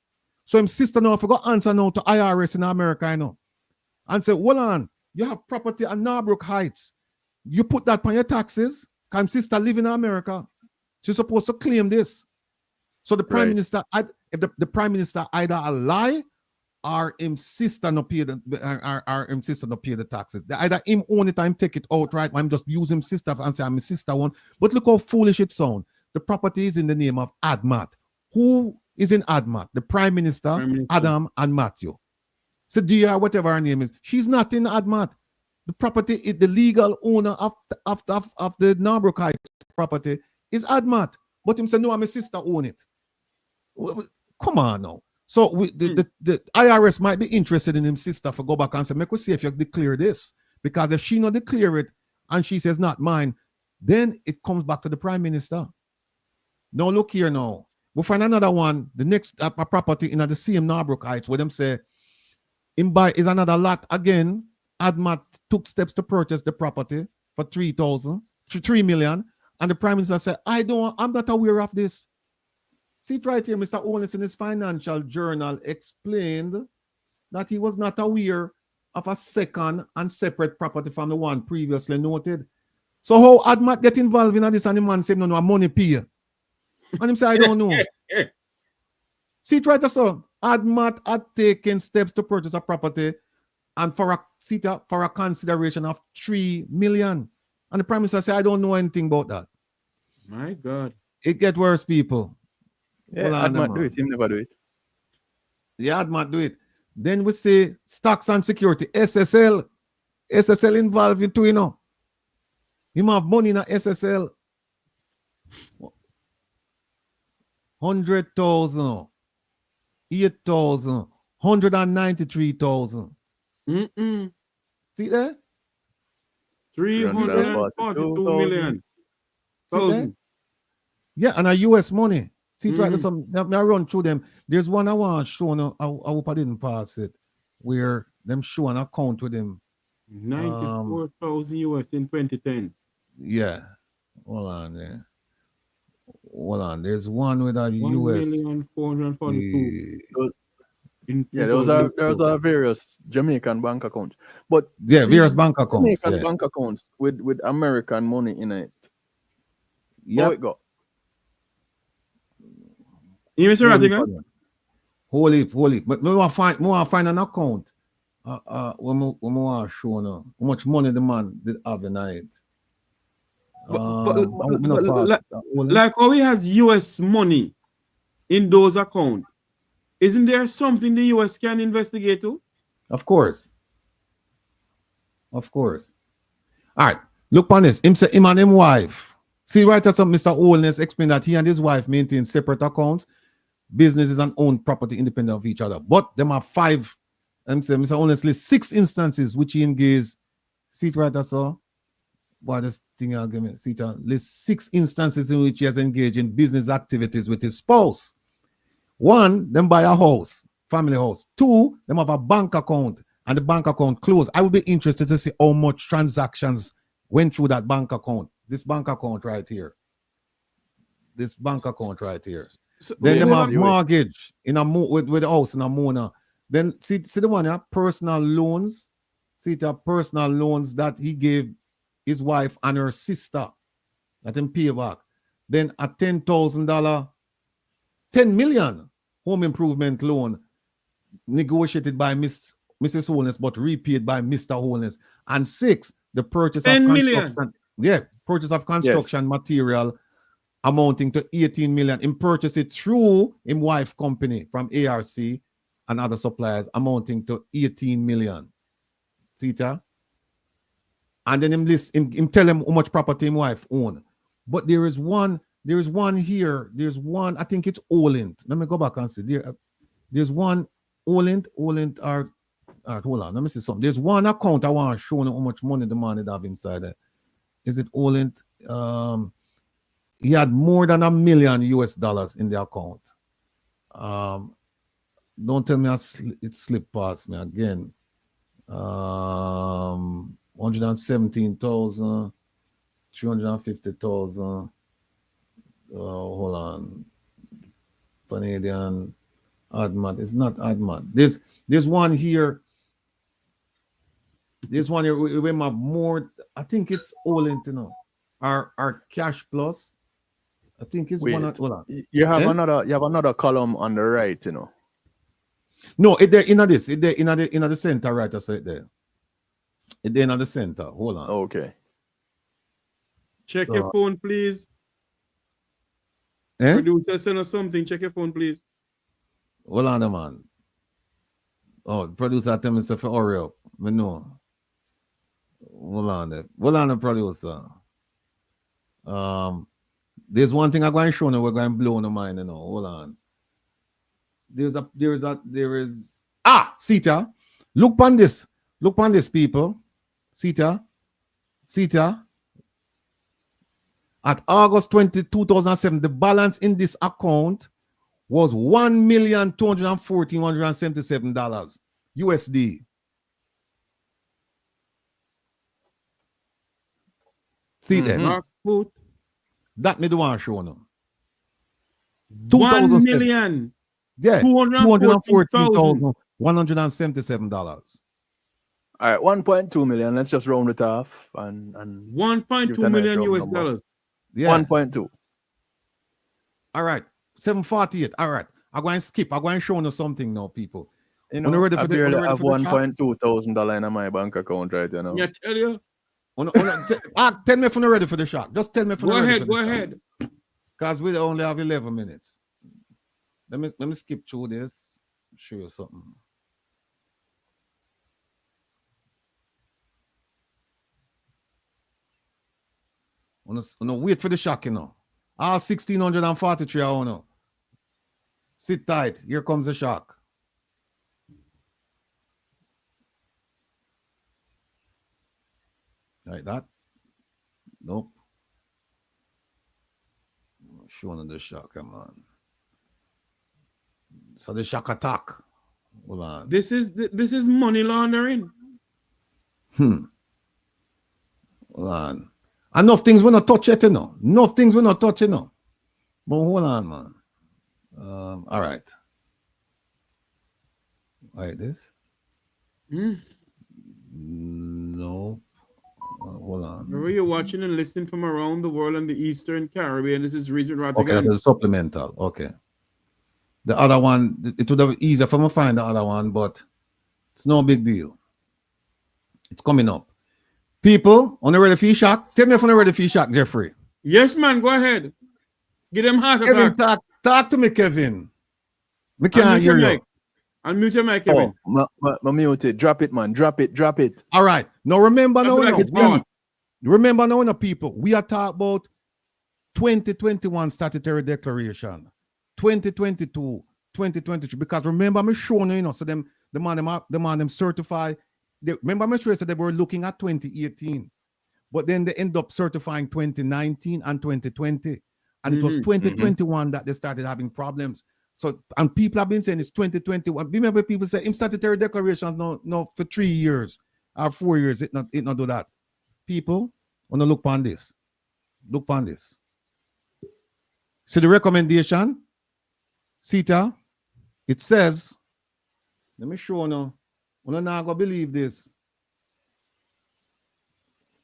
So his sister now forgot answer now to IRS in America, and say, hold on, you have property at Marbrook Heights. You put that on your taxes, because his sister live in America. She's supposed to claim this. So the prime minister, if the prime minister either a lie or him sister no pay the taxes. Either him own it or him take it outright. I'm just using sister and say I'm a sister one. But look how foolish it sounds. The property is in the name of ADMAT. Who is in ADMAT? The Prime Minister, Adam and Matthew. So DR, whatever her name is, she's not in ADMAT. The property is the legal owner of the Marbrook Heights property is ADMAT. But him say, no, I'm a sister own it. Come on now. So the IRS might be interested in him sister for go back and say, make us see if you declare this. Because if she not declare it and she says not mine, then it comes back to the Prime Minister. Now look here now. We'll find another one, the next property in the same Marbrook Heights, where them say, in buy is another lot again. ADMAT took steps to purchase the property for $3 million. And the Prime Minister said, I'm not aware of this. See it right here, Mr. Owens in his financial journal explained that he was not aware of a second and separate property from the one previously noted. So how ADMAT get involved in this and the man say, no, money pay. And him say, I don't know. See it right there, so ADMAT had taken steps to purchase a property and for a consideration of $3 million. And the Prime Minister said, I don't know anything about that. My God. It get worse, people. Yeah, ADMAT do it. Him never do it. Yeah, ADMAT do it. Then we say stocks and security. SSL. SSL involved in too, Him have money in a SSL. 100,000. 8,000. 193,000. See there? 342 million. Yeah, and a US money. See, try to some. I run through them. There's one I want to show. I hope I didn't pass it. Where them show an account with them. 94,000 US in 2010. Yeah. Hold on there. Hold on. There's one with a US. 1,442. Yeah, those are various Jamaican bank accounts. But yeah, various bank accounts. Jamaican bank accounts with American money in it. Yeah. How it go? You Mr. Rattigan? Holy. But we want to find an account. When we want to show now how much money the man did have in it. Like how he has US money in those accounts, isn't there something the US can investigate too? Of course. All right. Look on this. Him and his wife. See right after Mr. Holness explained that he and his wife maintain separate accounts. Businesses and own property independent of each other. But them are five. Mr. Holness lists 6 instances which he engaged. See it right after. Why this thing argument? See it lists 6 instances in which he has engaged in business activities with his spouse. 1, them buy a house, family house. 2, them have a bank account and the bank account closed. I would be interested to see how much transactions went through that bank account. This bank account right here. So, then them have mortgage in with the house in a Mona. Then see the one here, personal loans. See the personal loans that he gave his wife and her sister. Let him pay back. Then a $10,000, 10 million home improvement loan negotiated by Mrs. Holness but repaid by Mr. Holness. And 6, the purchase of construction. Yeah, purchase of construction material amounting to 18 million. Him purchased it through his wife company from ARC and other suppliers amounting to 18 million. See it? And then him tell him how much property his wife own. But there is one here. There's one, I think it's Olint. Let me go back and see. There's one Olint or hold on, let me see something. There's one account I want to show you how much money the man had have inside there. Is it Olint? He had more than $1 million US in the account. Don't tell me it slipped past me again. 117,000, 350,000. Hold on. Canadian Admat. It's not Admat. There's one here. There's one here we have more. I think it's Olint, you know. Our Cash Plus. I think it's one. Hold on. You have another column on the right, you know. No, it there in this. It there in the center, right? I said there. It there in the center. Hold on. Okay. Check your phone, please. Producer, send us something. Check your phone, please. Hold on, man. Oh, producer, tell me to hurry up. Me know. Hold on, the producer. There's one thing I'm going to show you. We're going to blow the mind, you know. Hold on. There is. Sita. Look on this. Look on this, people. Sita. At August 20, 2007, the balance in this account was $1,214,177 USD. See that? That me the one show now. 1 million. Yeah, $214,177. All right, 1.2 million. Let's just round it off and 1.2 million US dollars. Yeah. 1.2. All right. 748. All right. I'm going to skip. I'm going to show you something now, people. You know, I barely have $1.2 thousand in my bank account right now. Yeah, tell you. Tell me if you're ready for the shot. Just tell me if you're ready for the shot. Go ahead. Because we only have 11 minutes. Let me skip through this. Show you something. No, wait for the shock, you know. All 1,643, I don't know. Sit tight. Here comes the shock. Like that? Nope. Showing the shock, come on. So the shock attack. Hold on. This is money laundering. Hold on. Enough things we're not touching, you know. Enough things we're not touching, you know. But hold on, man. All right. Like this? No. Hold on. Wherever you're watching and listening from around the world and the Eastern Caribbean, this is Region Rotterdam. Okay, that's a supplemental. Okay. The other one, it would have been easier for me to find the other one, but it's no big deal. It's coming up. People, on the ready for shock? Tell me if on the ready for shock, Jeffrey. Yes, man, go ahead. Get them heart attack. Kevin, talk to me, Kevin. Me can't hear you. Unmute your mic, Kevin. Mute it. Drop it, man. Drop it. All right. Now remember remember now, people, we are talking about 2021 statutory declaration, 2022, 2023. Because remember, me showing you know, so the man them certify. Remember, me sure said they were looking at 2018, but then they end up certifying 2019 and 2020, and it was 2021 that they started having problems. So, and people have been saying it's 2021. Remember, people say in statutory declarations, no, for 3 years or 4 years, it not do that. People, want to look on this. Look on this. See the recommendation, CETA. It says, let me show you. We're not gonna believe this.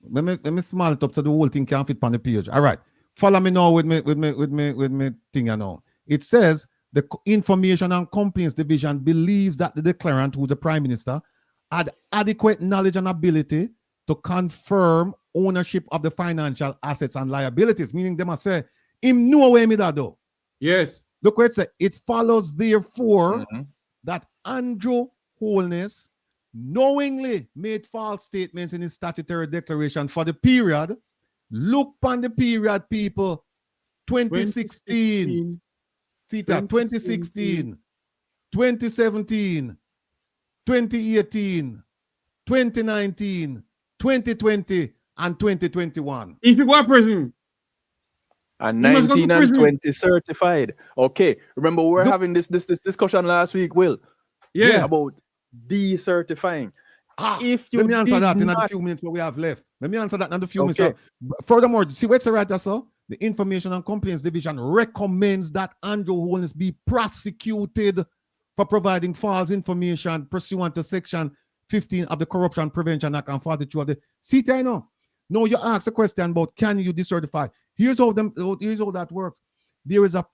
Let me small it up so the whole thing can fit on the page. All right, follow me now with me thing. You know, it says the Information and Complaints Division believes that the declarant, who's the Prime Minister, had adequate knowledge and ability to confirm ownership of the financial assets and liabilities. Meaning, they must say, him know where me that do. Yes. Look what it says. It follows, therefore, that Andrew Holness knowingly made false statements in his statutory declaration for the period. Look on the period, people. 2016, 2016, 2017, 2018, 2019, 2020, and 2021. If you go to prison, and you must go 19 to and prison. 20 certified. Okay, remember we were having this discussion last week, Will, Yes. about decertifying. If you let me answer did that in not, the few minutes what we have left. Let me answer that in the few Okay. minutes. Furthermore, see what's the right so? The Information and Complaints Division recommends that Andrew Holness be prosecuted for providing false information pursuant to Section 15 of the Corruption Prevention Act and 42 of the CTI. No, you ask a question about can you decertify? Here's how that works. There is a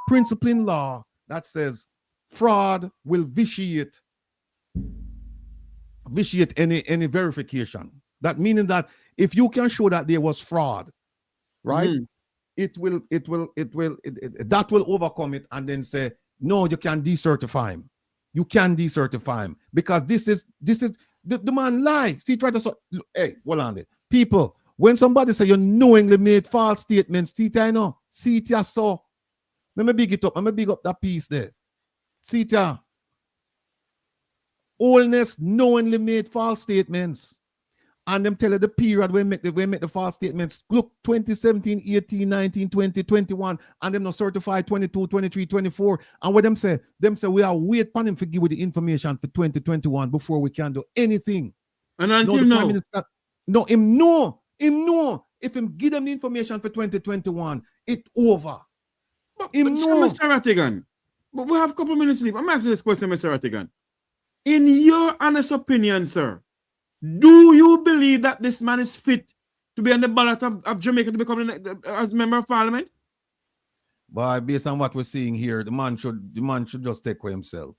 principle in law that says fraud will vitiate any verification. That meaning that if you can show that there was fraud, right, that will overcome it and then say no, you can decertify him. You can decertify him because this is the man lie. See, try to hey, hold on there. People, when somebody say you knowingly made false statements, see it, I know. See it, so let me big it up. Let me big up that piece there. See it, Holness knowingly made false statements. And them tell you the period when make the false statements. Look, 2017, 18, 19, 20, 21, and them not certified 22, 23, 24. And what them say we are wait for him to give you the information for 2021 before we can do anything. And until now, him know. If him give them the information for 2021, it over. Mr. Rattigan, but we have a couple of minutes left. I'm asking this question, Mr. Rattigan. In your honest opinion, sir, do you believe that this man is fit to be on the ballot of Jamaica to become a member of parliament? But based on what we're seeing here, the man should just take for himself.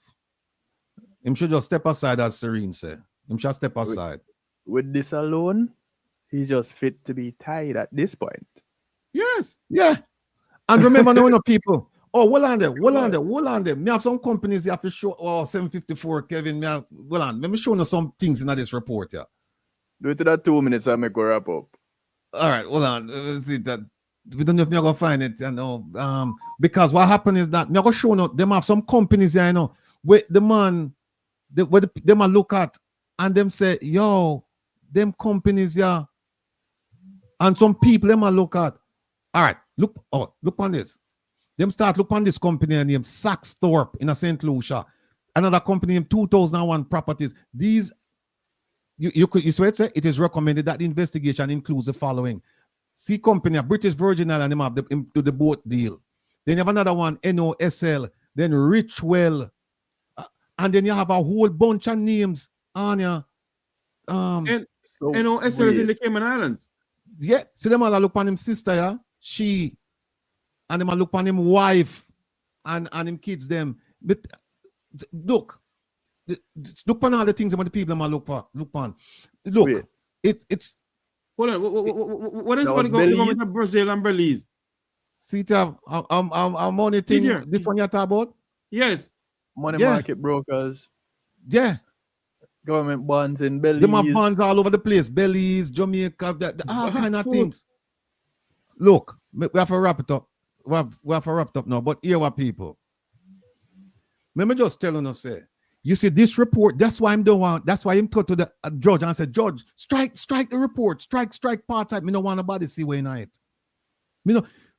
Him should just step aside, as Serene said. Him should step aside. With this alone, he's just fit to be tied at this point. Yes. Yeah. And remember, no people. Oh, hold on there. Me have some companies you have to show. Oh, 754, Kevin. Let me show you some things in this report here. Do it to that 2 minutes and make a wrap up. All right, hold on. Let's see that. We don't know if you're gonna find it, because what happened is that I'm gonna show you them have some companies here, where the man, where them a look at and them say, yo, them companies, yeah, and some people them a look at. All right, look on this. Them start look on this company named Saxthorpe in St. Lucia. Another company named 2001 Properties. These, you swear to say it is recommended that the investigation includes the following. C Company, British Virgin Islands, them have the boat deal. Then you have another one, NOSL, then Richwell, and then you have a whole bunch of names on you. NOSL is in the Cayman Islands. Yeah, see them all look on him sister, yeah? She, and them look on him wife and him kids them. But look on all the things about the people them look on. Look, wait. It's hold on. What is going on with Brazil and Belize? See, I'm only thing. This one you talk about? Yes. Money market brokers. Yeah. Government bonds in Belize. Them have bonds all over the place. Belize, Jamaica, all kind of things. Look, we have to wrap it up. We have to wrap it up now. But here are people. Let me just tell you, say, you see this report. That's why I'm doing one. That's why I'm talking to the judge and I said, Judge, strike the report. Strike part type. Me no want nobody see where in it.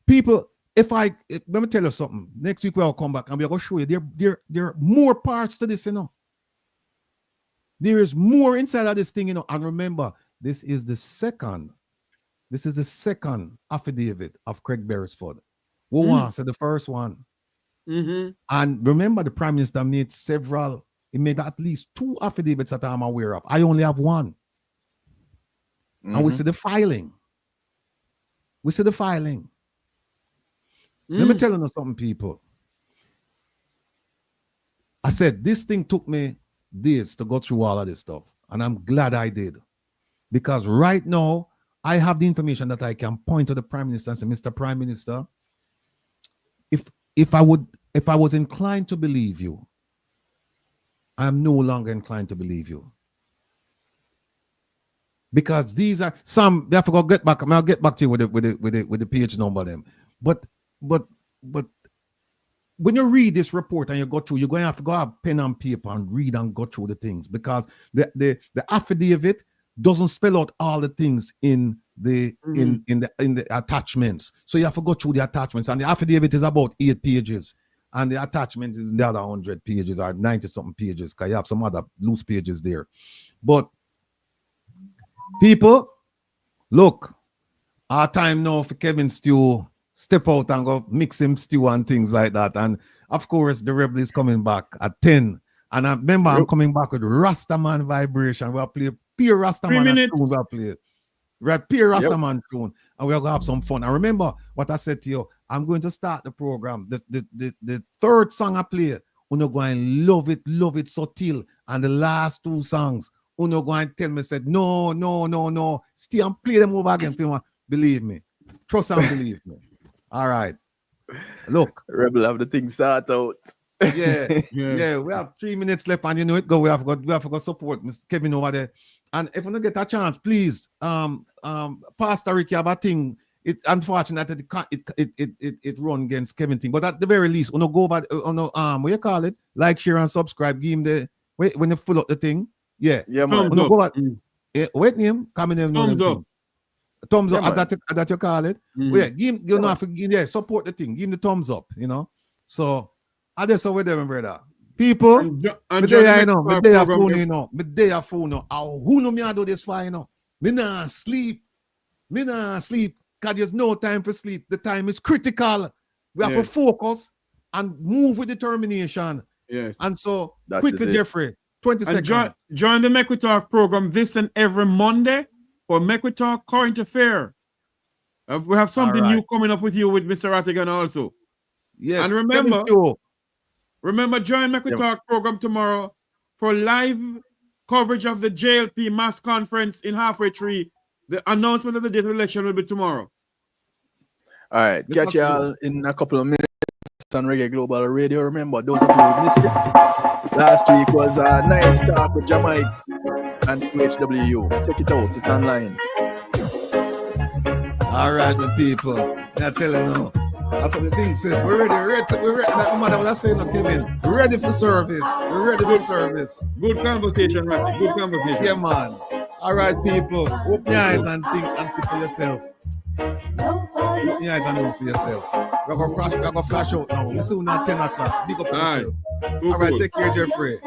People. Let me tell you something. Next week we'll come back and we're gonna show you there are more parts to this, There is more inside of this thing, And remember, this is the second affidavit of Craig Beresford. Who wants the first one? Mm-hmm. And remember, the Prime Minister made he made at least 2 affidavits that I'm aware of. I only have one. Mm-hmm. And we see the filing. Let me tell you something, people. I said, this thing took me days to go through all of this stuff. And I'm glad I did. Because right now, I have the information that I can point to the Prime Minister and say, Mr. Prime Minister, if I was inclined to believe you, I'm no longer inclined to believe you. because these are some. I forgot get back. I'll get back to you with the page number them. But when you read this report and you go through, you're going to have to go have pen and paper and read and go through the things, because the affidavit doesn't spell out all the things in the in the attachments. So you have to go through the attachments, and the affidavit is about 8 pages, and the attachment is the other 100 pages or 90 something pages, because you have some other loose pages there. But people, look, our time now for Kevin Stew step out and go mix him stew and things like that. And of course, the Rebel is coming back at 10. And I remember I'm coming back with Rastaman Vibration. We'll play pure Rastaman tune. We'll play right, pure Rastaman tune. And we're going to have some fun. And remember what I said to you, I'm going to start the program. The third song I play, you're going to love it so till. And the last 2 songs, you're going to tell me, said, no. Stay and play them over again. Believe me. Trust and believe me. All right. Look. Rebel have the thing start out. Yeah. We have 3 minutes left, and you know it go. We have got support Mr. Kevin over there. And if you don't get a chance, please, Pastor Ricky have a thing. It unfortunately it run against Kevin thing. But at the very least, go over what you call it? Like, share, and subscribe. Give him the when you full up the thing. Yeah. Thumbs up. Go at, wait name, coming in. Thumbs up. Thumbs up, that you call it. Yeah, support the thing. Give him the thumbs up, you know. So I just with them, brother. People, me day of phone, you know. Me day of phone, who know me I do this for, you know. Me nah sleep, because there's no time for sleep. The time is critical. We have to focus and move with determination. Yes. And so quickly, Jeffrey, 20 seconds. Join the Make We Talk program this and every Monday for Make We Talk Current Affair. We have something new coming up with you with Mr. Rattigan also. Yes. And remember, join Make We Talk program tomorrow for live coverage of the JLP mass conference in Halfway Tree. The announcement of the date of election will be tomorrow. All right. Catch y'all in a couple of minutes on Reggae Global Radio. Remember, those of you who missed it, last week was a nice talk with Jamaican and HW. Check it out. It's online. All right, my people. I tell you now. That's what the thing says. We're ready. Like mother was saying, Kevin. We're ready for service. We're ready for service. Good conversation, Ratty. Good conversation. Yeah, man. All right, people. Open your eyes and think and see for yourself. Open your eyes and look for yourself. We're going to flash out now. We're soon at 10 o'clock. Big up yourself. All right, take care, Jeffrey.